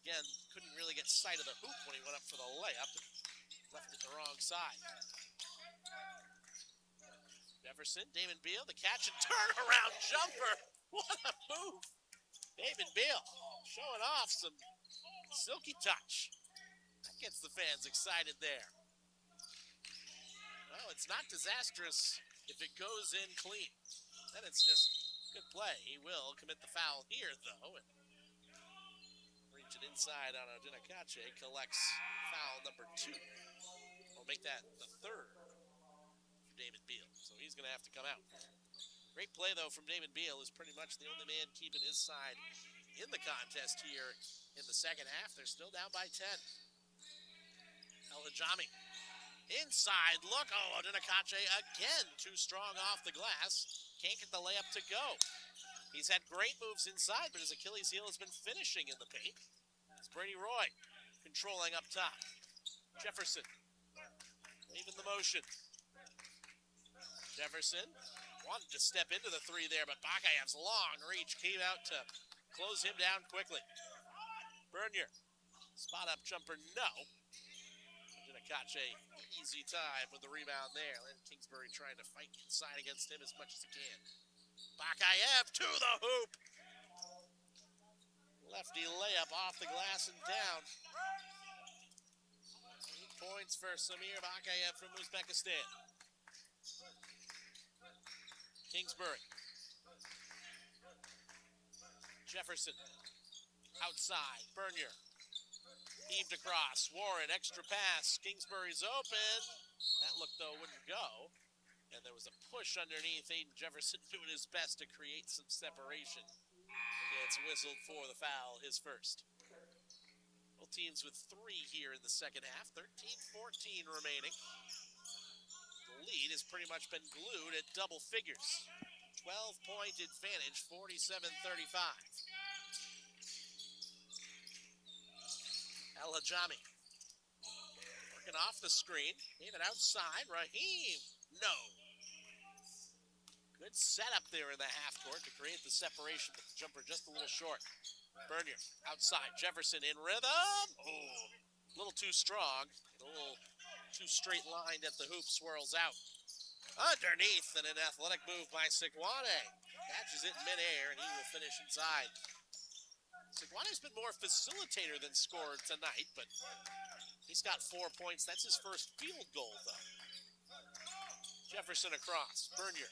again, couldn't really get sight of the hoop when he went up for the layup. Left it the wrong side. Jefferson, Damon Beal, the catch and turnaround jumper. What a move. Damon Beal showing off some silky touch. That gets the fans excited there. Well, it's not disastrous if it goes in clean. Then it's just good play. He will commit the foul here, though. And reach it inside on Odinakache. Collects foul number 2. We'll make that the 3rd for Damon Beal. So he's going to have to come out. Great play, though, from Damon Beal. Is pretty much the only man keeping his side in the contest here in the second half. They're still down by 10. El Hajami. Inside look. Oh, Odinakache again too strong off the glass. Can't get the layup to go. He's had great moves inside, but his Achilles heel has been finishing in the paint. It's Brady Roy controlling up top. Jefferson, leaving the motion. Jefferson wanted to step into the three there, but Bakayev's long reach came out to close him down quickly. Bernier, spot up jumper, no. Dinakache, easy time with the rebound there. Len Kingsbury trying to fight inside against him as much as he can. Bakayev to the hoop. Lefty layup off the glass and down. 8 points for Samir Bakayev from Uzbekistan. Kingsbury. Jefferson. Outside. Bernier. Heaved across. Warren, extra pass. Kingsbury's open. That look, though, wouldn't go. And there was a push underneath. Aiden Jefferson doing his best to create some separation. Gets whistled for the foul, his first. Both teams with 3 here in the second half. 13-14 remaining. The lead has pretty much been glued at double figures. 12-point advantage, 47-35. El Hajami working off the screen. Gave it outside. Raheem, no. Good setup there in the half court to create the separation, but the jumper just a little short. Bernier outside. Jefferson in rhythm. Oh, a little too strong. A little too straight lined at the hoop. Swirls out. Underneath, and an athletic move by Sikwane. Catches it in midair, and he will finish inside. Sikwane's been more facilitator than scorer tonight, but he's got 4 points. That's his first field goal, though. Jefferson across. Bernier.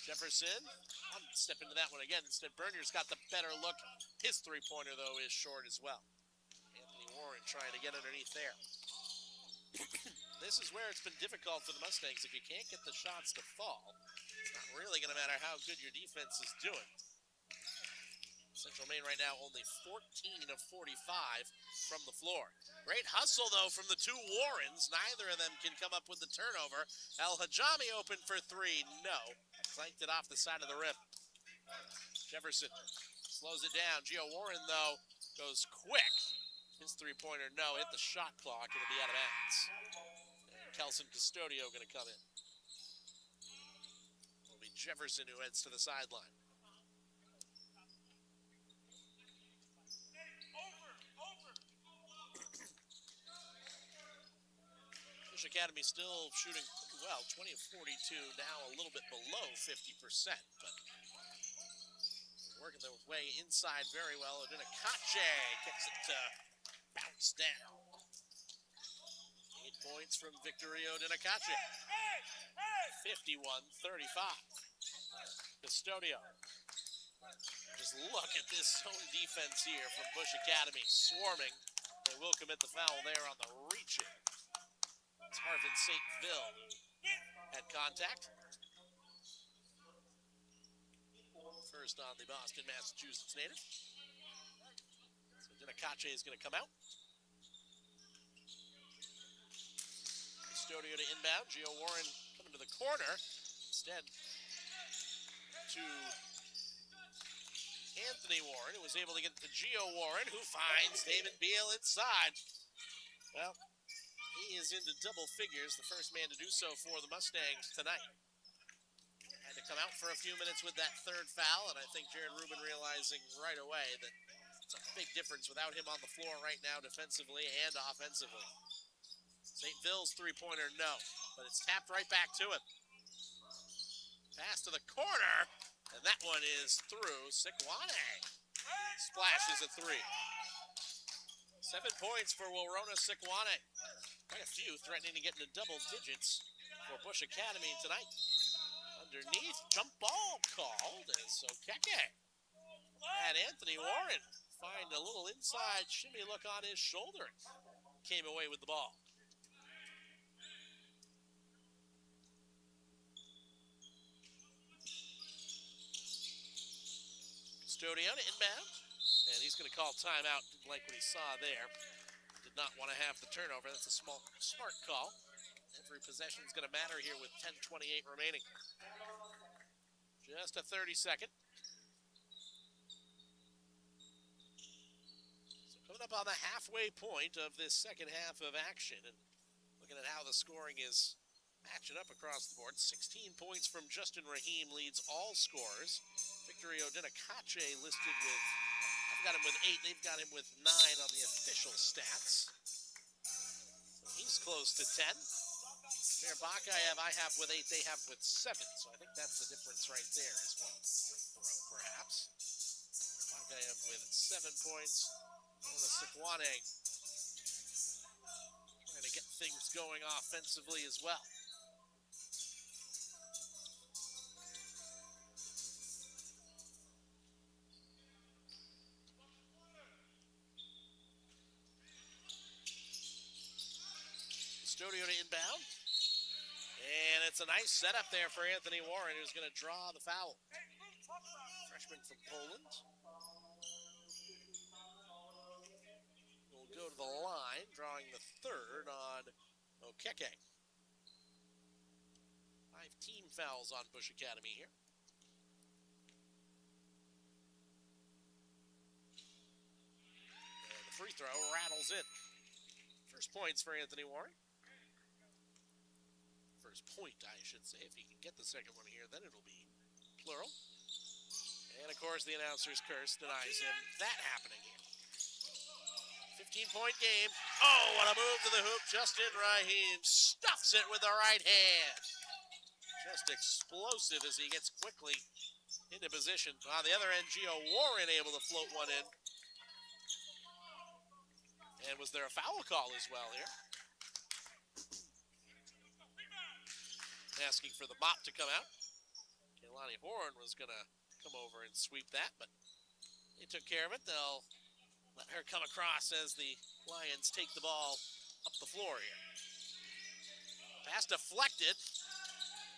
Jefferson. I'll step into that one again. Instead, Bernier's got the better look. His three-pointer, though, is short as well. Anthony Warren trying to get underneath there. This is where it's been difficult for the Mustangs. If you can't get the shots to fall, it's not really going to matter how good your defense is doing. Central Maine right now only 14 of 45 from the floor. Great hustle, though, from the 2 Warrens. Neither of them can come up with the turnover. El Hajami open for 3. No. Clanked it off the side of the rim. Jefferson slows it down. Gio Warren, though, goes quick. His three-pointer, no. Hit the shot clock. It'll be out of bounds. And Kelson Custodio going to come in. It'll be Jefferson who heads to the sideline. Busche Academy still shooting pretty well, 20 of 42, now a little bit below 50%, but working their way inside very well. Dinakache gets it to bounce down. 8 points from Victorio Dinakache. 51-35. Custodio. Just look at this zone defense here from Busche Academy, swarming. They will commit the foul there on the reach-in. It's Harvin St. Ville had contact. First on the Boston, Massachusetts native. So Dinakache is going to come out. Custodio to inbound. Gio Warren coming to the corner. Instead to Anthony Warren, who was able to get to Gio Warren, who finds David Beal inside. Well, he is into double figures, the first man to do so for the Mustangs tonight. Had to come out for a few minutes with that third foul, and I think Jared Rubin realizing right away that it's a big difference without him on the floor right now defensively and offensively. St. Ville's three-pointer, no, but it's tapped right back to him. Pass to the corner, and that one is through. Sikwane splashes a 3. 7 points for Wilrona Sikwane. Quite a few threatening to get into double digits for Busche Academy tonight. Underneath, jump ball called as Okeke had Anthony Warren find a little inside shimmy look on his shoulder. Came away with the ball. Custodio to inbound, and he's going to call timeout. Didn't like what he saw there. Did not want to have the turnover. That's a smart call. Every possession is going to matter here with 10:28 remaining. Just a 30-second. So Coming up on the halfway point of this second half of action, and looking at how the scoring is matching up across the board. 16 points from Justin Rahim leads all scorers. Victory Odinakache listed with, I've got him with 8, they've got him with 9 on the official stats. So he's close to 10. Mir Bakayev I have with 8, they have with 7. So I think that's the difference right there, is one throw perhaps. Bakayev with 7 points. Sikwane trying to get things going offensively as well. Studio to inbound. And it's a nice setup there for Anthony Warren, who's going to draw the foul. Freshman from Poland. Will go to the line, drawing the third on Okeke. 5 team fouls on Busche Academy here. And the free throw rattles in. First points for Anthony Warren. First point, I should say. If he can get the second one here, then it'll be plural. And, of course, the announcer's curse denies him that happening here. 15-point game. Oh, what a move to the hoop. Justin Rahim stuffs it with the right hand. Just explosive as he gets quickly into position. On the other end, Gio Warren able to float one in. And was there a foul call as well here? Asking for the mop to come out. Kehlani Horn was going to come over and sweep that, but they took care of it. They'll let her come across as the Lions take the ball up the floor here. Pass deflected.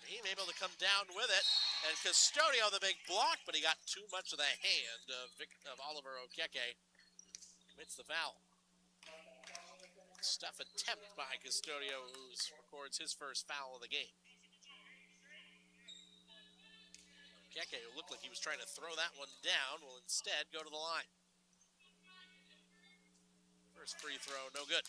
Rahim able to come down with it. And Custodio, the big block, but he got too much of the hand of Oliver Okeke. Commits the foul. Stuff attempt by Custodio, who records his first foul of the game. Okeke, who looked like he was trying to throw that one down, will instead go to the line. First free throw, no good.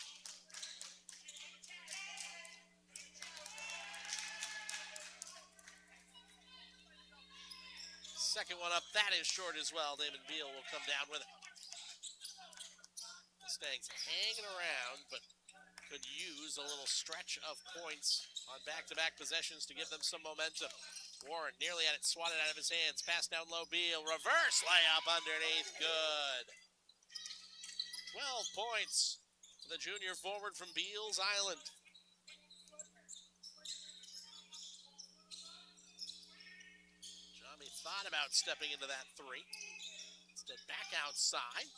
Second one up, that is short as well. Damon Beal will come down with it. Mustangs hanging around, but could use a little stretch of points on back-to-back possessions to give them some momentum. Warren nearly had it swatted out of his hands. Pass down low, Beal. Reverse layup underneath. Good. 12 points for the junior forward from Beals Island. Jami thought about stepping into that three. Instead, back outside.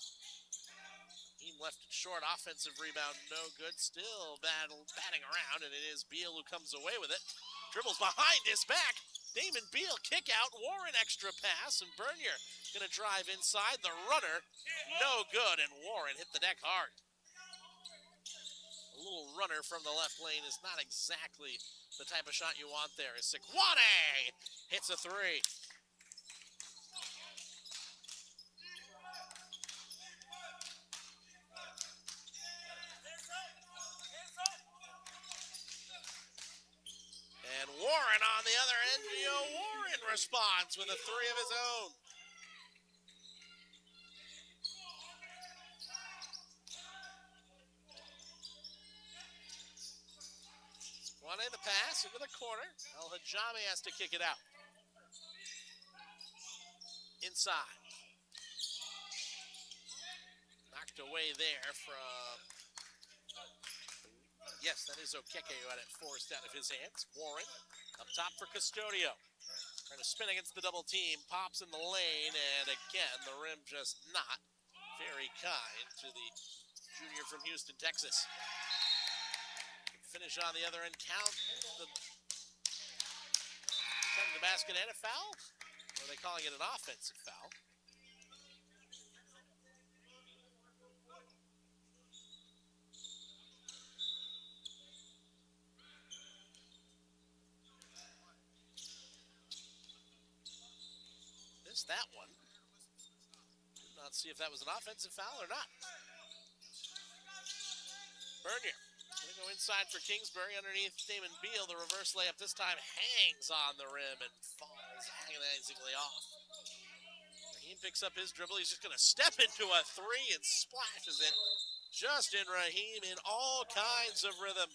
He left it short. Offensive rebound, no good. Still batting around, and it is Beal who comes away with it. Dribbles behind his back. Damon Beal kick out. Warren extra pass, and Bernier gonna drive inside. The runner, no good, and Warren hit the deck hard. A little runner from the left lane is not exactly the type of shot you want there. Sikwane hits a three. And Warren on the other end. Gio Warren responds with a three of his own. Sikwane the pass into the corner. El Hajami has to kick it out. Inside. Knocked away there from... Yes, that is Okeke who had it forced out of his hands. Warren up top for Custodio. Trying to spin against the double team. Pops in the lane, and again, the rim just not very kind to the junior from Houston, Texas. Finish on the other end. Count the basket and a foul? Or are they calling it an offensive foul? Missed that one. Did not see if that was an offensive foul or not. Bernier going to go inside for Kingsbury underneath Damon Beal. The reverse layup this time hangs on the rim and falls agonizingly off. Raheem picks up his dribble. He's just going to step into a three and splashes it. Justin Raheem in all kinds of rhythm.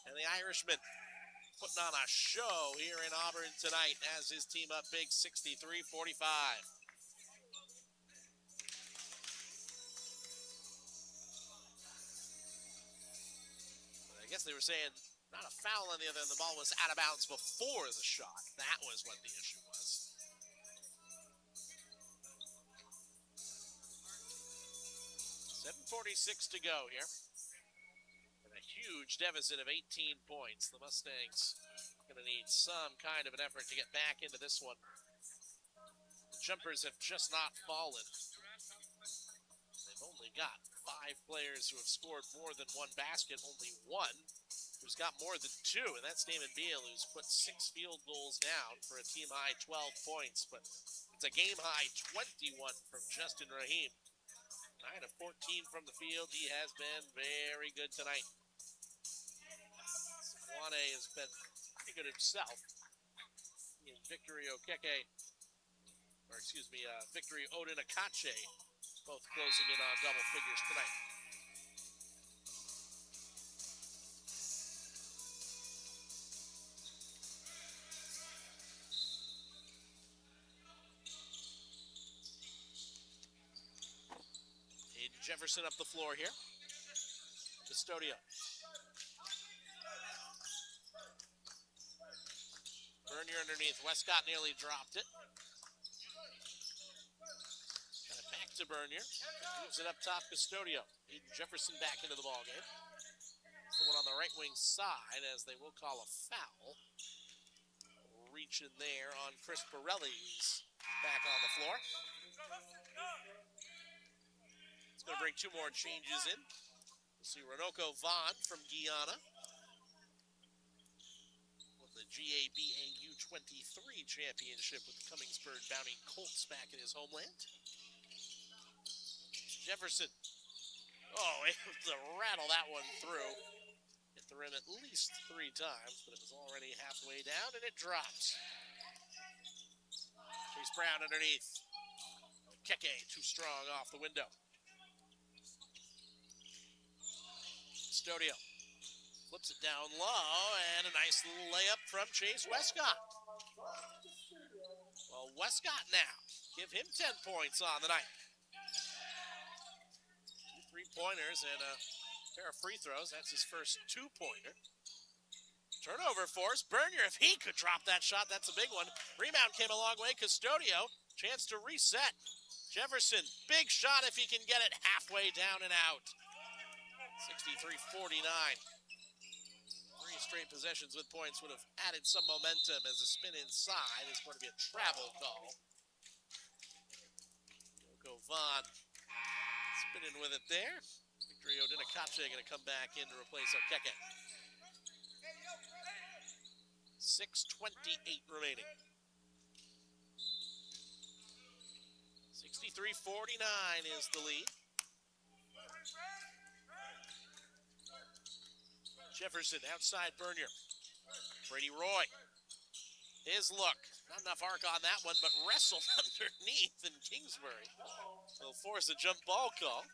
And the Irishman putting on a show here in Auburn tonight as his team up big 63-45. I guess they were saying not a foul on the other end. The ball was out of bounds before the shot. That was what the issue was. 7:46 to go here. And a huge deficit of 18 points. The Mustangs going to need some kind of an effort to get back into this one. The jumpers have just not fallen. They've only got 5 players who have scored more than one basket. Only one who's got more than 2, and that's Damon Beal, who's put 6 field goals down for a team-high 12 points. But it's a game-high 21 from Justin Raheem. 9 of 14 from the field. He has been very good tonight. Swane has been pretty good himself. He and Victory Odinakache both closing in on double figures tonight. Jefferson up the floor here. Custodio. Bernier underneath. Westcott nearly dropped it. Got it back to Bernier. Moves it up top. Custodio. Aiden Jefferson back into the ballgame. Someone on the right wing side as they will call a foul. Reach in there on Chris Borelli. He's back on the floor. It's going to bring 2 more changes in. We'll see Renoko Vaughn from Guyana. Won the GABA U23 championship with the Cummingsburg Bounty Colts back in his homeland. Jefferson. Oh, able to rattle that one through. Hit the rim at least 3 times, but it was already halfway down, and it drops. Chase Brown underneath. Keke too strong off the window. Custodio flips it down low, and a nice little layup from Chase Westcott. Well, Westcott now, give him 10 points on the night. 2 3-pointers and a pair of free throws. That's his first 2-pointer. Turnover force. Bernier, if he could drop that shot, that's a big one. Rebound came a long way. Custodio, chance to reset. Jefferson, big shot if he can get it halfway down and out. 63-49. 3 straight possessions with points would have added some momentum as a spin inside is going to be a travel call. Yoko Vaughn spinning with it there. Victory Odinakache going to come back in to replace Okeke. 6:28 remaining. 63-49 is the lead. Jefferson outside Bernier. Brady Roy. His look. Not enough arc on that one, but wrestled underneath, and Kingsbury will force a jump ball call.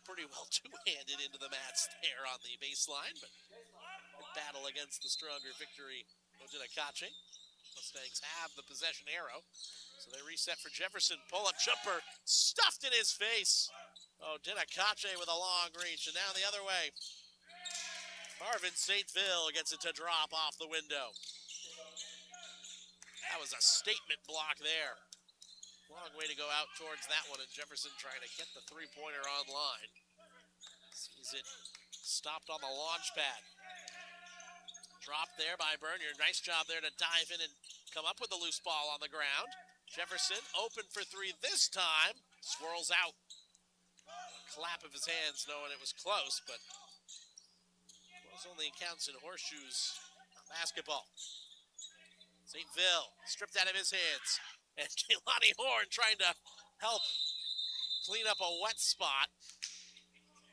Pretty well two-handed into the mats there on the baseline, but a battle against the stronger Victory Odinakache. Mustangs have the possession arrow, so they reset for Jefferson. Pull-up jumper stuffed in his face. Odinakache with a long reach, and now the other way. Marvin St. Phil gets it to drop off the window. That was a statement block there. Long way to go out towards that one, and Jefferson trying to get the 3-pointer online. Sees it stopped on the launch pad. Dropped there by Bernier. Nice job there to dive in and come up with the loose ball on the ground. Jefferson open for 3 this time. Swirls out. Clap of his hands knowing it was close, but close only counts in horseshoes basketball. St. Phil stripped out of his hands. And Kehlani Horn trying to help clean up a wet spot.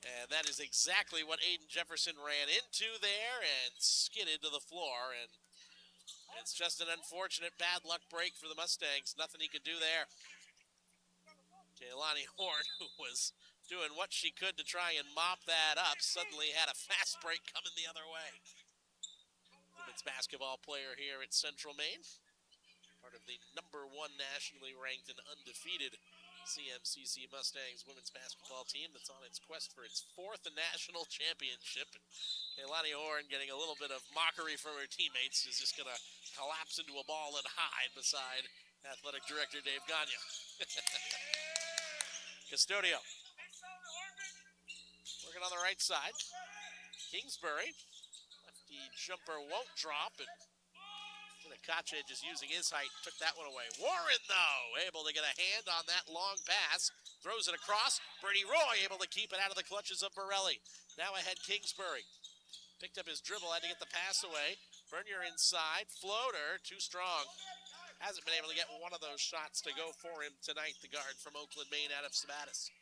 And that is exactly what Aiden Jefferson ran into there and skidded to the floor. And it's just an unfortunate bad luck break for the Mustangs. Nothing he could do there. Kaylani Horn, who was doing what she could to try and mop that up, suddenly had a fast break coming the other way. Women's basketball player here at Central Maine. Part of the #1 nationally ranked and undefeated CMCC Mustangs women's basketball team that's on its quest for its 4th national championship. And Kaylani Horn, getting a little bit of mockery from her teammates, is just going to collapse into a ball and hide beside athletic director Dave Gagne. Custodio working on the right side. Kingsbury, lefty jumper won't drop, and Kache just using his height took that one away. Warren, though, able to get a hand on that long pass. Throws it across. Brady Roy able to keep it out of the clutches of Borelli. Now ahead Kingsbury. Picked up his dribble, had to get the pass away. Bernier inside. Floater, too strong. Hasn't been able to get one of those shots to go for him tonight, the guard from Oakland, Maine, Adam Sabatis.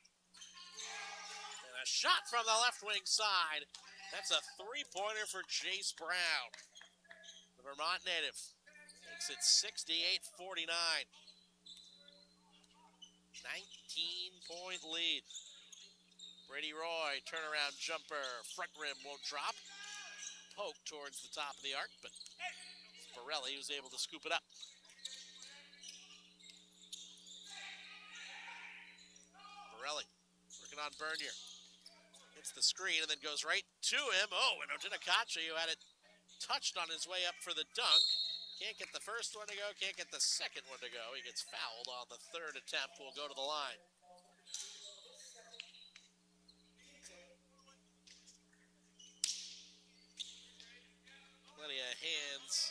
And a shot from the left wing side. That's a three-pointer for Jace Brown, the Vermont native. Makes it 68-49. 19-point lead. Brady Roy, turnaround jumper, front rim won't drop. Poke towards the top of the arc, but Borelli was able to scoop it up. Borelli working on Bernier. Hits the screen and then goes right to him. Oh, and Odinakachi, who had it touched on his way up for the dunk. Can't get the first one to go, can't get the second one to go. He gets fouled on the third attempt. Will go to the line. Plenty of hands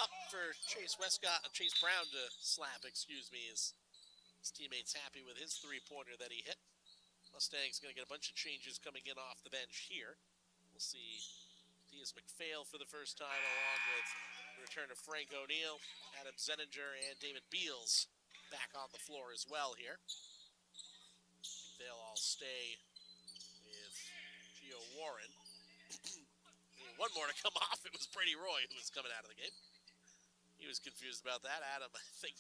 up for Chase Brown to slap, excuse me, as his teammates happy with his three-pointer that he hit. Mustang's going to get a bunch of changes coming in off the bench here. We'll see Diaz McPhail for the first time, along with the return of Frank O'Neill, Adam Zeninger, and David Beals back on the floor as well here. I think they'll all stay with Gio Warren. One more to come off. It was Brady Roy who was coming out of the game. He was confused about that. Adam, I think,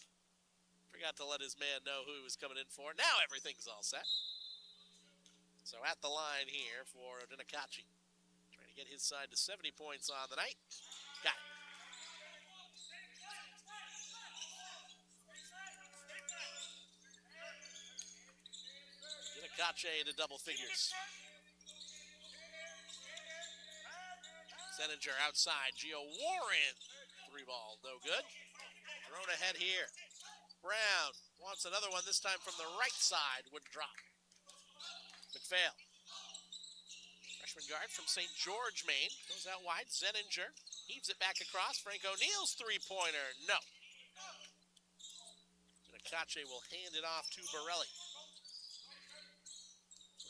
forgot to let his man know who he was coming in for. Now everything's all set. So at the line here for Odinakachi. Trying to get his side to 70 points on the night. Got it. Odinakachi into double figures. Zeninger outside. Gio Warren. Three ball, no good. Thrown ahead here. Brown wants another one, this time from the right side. Wouldn't drop. McPhail. Freshman guard from St. George, Maine. Goes out wide. Zeninger heaves it back across. Frank O'Neill's three-pointer. No. Nakache will hand it off to Borelli.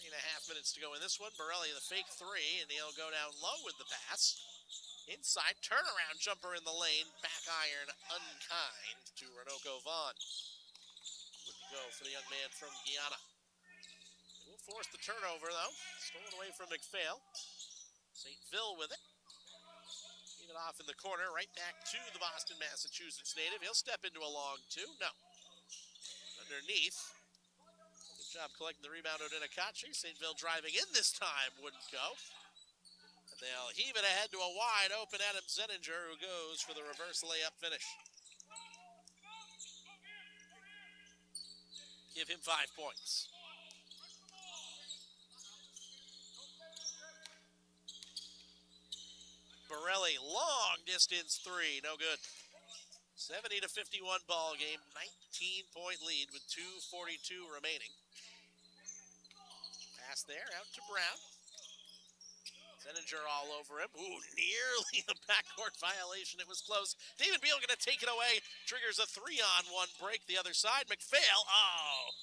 3.5 minutes to go in this one. Borelli the fake three, and he'll go down low with the pass. Inside, turnaround jumper in the lane. Back iron, unkind to Renoko Vaughn. Wouldn't go for the young man from Guyana. They will force the turnover, though. Stolen away from McPhail. St. Phil with it. Leave it off in the corner, right back to the Boston, Massachusetts native. He'll step into a long two. No. Underneath. Good job collecting the rebound, Odinakachi. St. Phil driving in this time. Wouldn't go. And they'll heave it ahead to a wide open Adam Zeninger, who goes for the reverse layup finish. Give him 5 points. Borelli, long distance three, no good. 70-51 ball game, 19-point lead with 2:42 remaining. Pass there, out to Brown. Zeninger all over him. Ooh, nearly a backcourt violation. It was close. David Beal going to take it away. Triggers a 3-on-1 break the other side. McPhail, oh.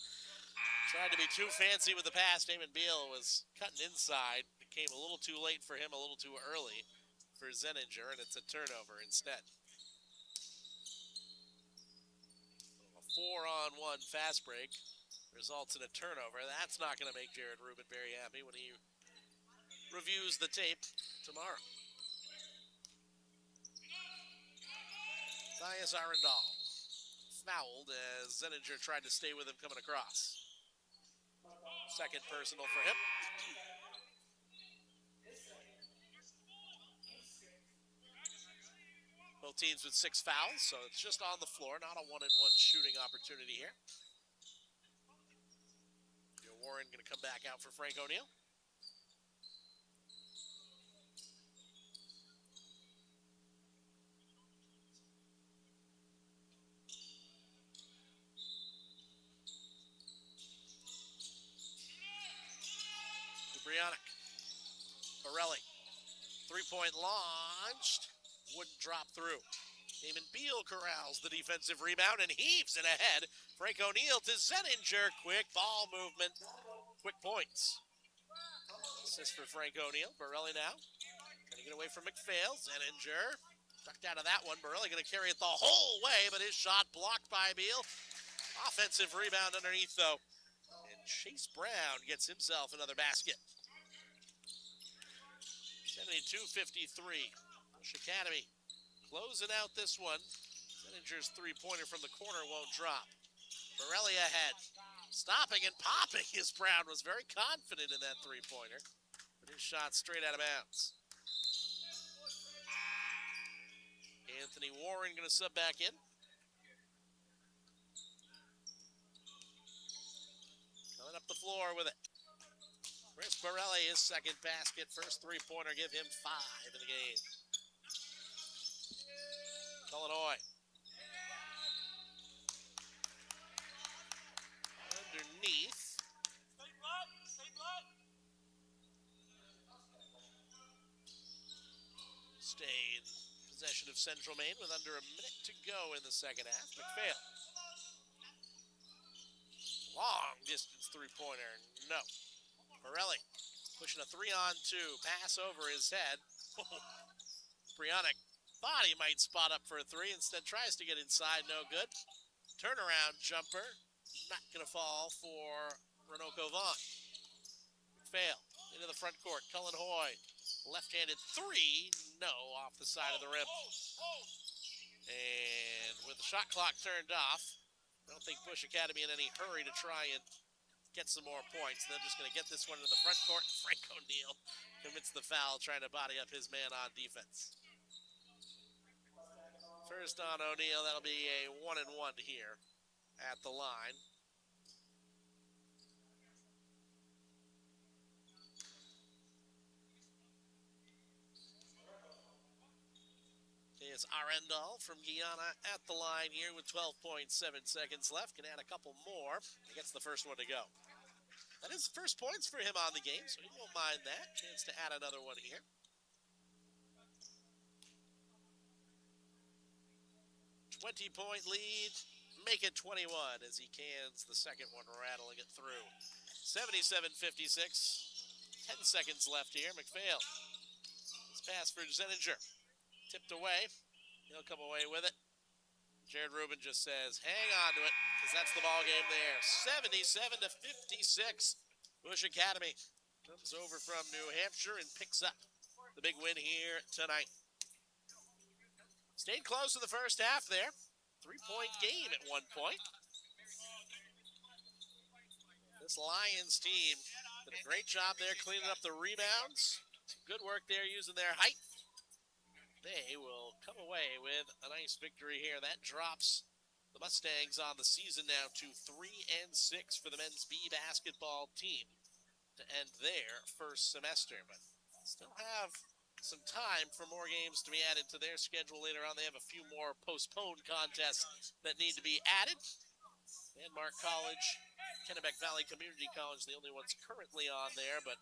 Tried to be too fancy with the pass. David Beal was cutting inside. It came a little too late for him, a little too early for Zeninger, and it's a turnover instead. A 4-on-1 fast break. results in a turnover. That's not going to make Jared Rubin very happy when he reviews the tape tomorrow. Matthias Arendal fouled as Zeninger tried to stay with him coming across. Second personal for him. Both teams with 6 fouls, so it's just on the floor, not a 1-and-1 shooting opportunity here. Warren going to come back out for Frank O'Neill. Brianna. Borelli. 3-point launched. Wouldn't drop through. Damon Beal corrals the defensive rebound and heaves it ahead. Frank O'Neill to Zeninger. Quick ball movement. Quick points. Assist for Frank O'Neill. Borelli now. Trying to get away from McPhail. Zeninger. Tucked out of that one. Borelli going to carry it the whole way, but his shot blocked by Beal. Offensive rebound underneath, though. And Chase Brown gets himself another basket. 72-53. Busche Academy closing out this one. Zeninger's three-pointer from the corner won't drop. Borelli ahead. Stopping and popping as Brown was very confident in that three-pointer. But his shot straight out of bounds. Anthony Warren going to sub back in. Coming up the floor with it. Chris Borelli, his second basket. First three-pointer, give him 5 in the game. Illinois. Underneath. Stay in possession of Central Maine with under a minute to go in the second half. McPhail. Long distance three-pointer. No. Borelli pushing a 3-on-2. Pass over his head. Brianna thought he might spot up for a 3. Instead tries to get inside. No good. Turnaround jumper. Not going to fall for Renoko Vaughn. McPhail into the front court. Cullen Hoy. Left-handed 3. No, off the side of the rim. And with the shot clock turned off, I don't think Busche Academy in any hurry to try and get some more points. They're just going to get this one to the front court. Frank O'Neill commits the foul, trying to body up his man on defense. First on O'Neill, that'll be a 1-and-1 here at the line. It's Arendal from Guyana at the line here with 12.7 seconds left. Can add a couple more. He gets the first one to go. That is the first points for him on the game, so he won't mind that. Chance to add another one here. $20-point lead. Make it 21 as he cans the second one, rattling it through. 77-56. 10 seconds left here. McPhail. This pass for Zeninger. Tipped away. He'll come away with it. Jared Rubin just says, hang on to it, because that's the ball game there. 77-56. Busche Academy comes over from New Hampshire and picks up the big win here tonight. Stayed close to the first half there. 3-point game at one point. This Lions team did a great job there cleaning up the rebounds. Some good work there using their height. They will come away with a nice victory here. That drops the Mustangs on the season now to 3-6 for the men's B basketball team to end their first semester. But still have some time for more games to be added to their schedule later on. They have a few more postponed contests that need to be added. Landmark College, Kennebec Valley Community College, the only ones currently on there, but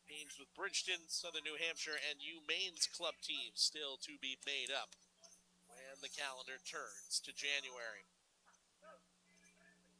games with Bridgeton, Southern New Hampshire, and UMaine's club teams still to be made up when the calendar turns to January.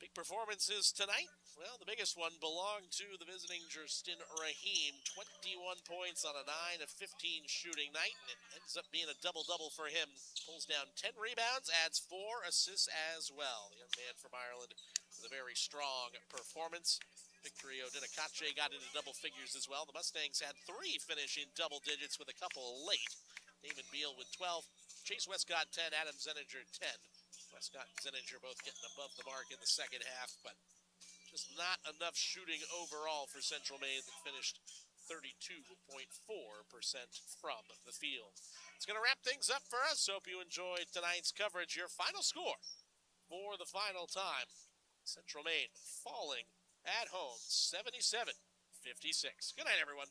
Big performances tonight. Well, the biggest one belonged to the visiting Justin Rahim. 21 points on a 9 of 15 shooting night, and it ends up being a double-double for him. Pulls down 10 rebounds, adds 4 assists as well. The young man from Ireland with a very strong performance. Victory Odinakache got into double figures as well. The Mustangs had 3 finishing double digits with a couple late. Damon Beal with 12, Chase Westcott 10, Adam Zeninger 10. Westcott and Zeninger both getting above the mark in the second half, but just not enough shooting overall for Central Maine that finished 32.4% from the field. It's going to wrap things up for us. Hope you enjoyed tonight's coverage. Your final score for the final time. Central Maine falling at home, 77-56. Good night, everyone.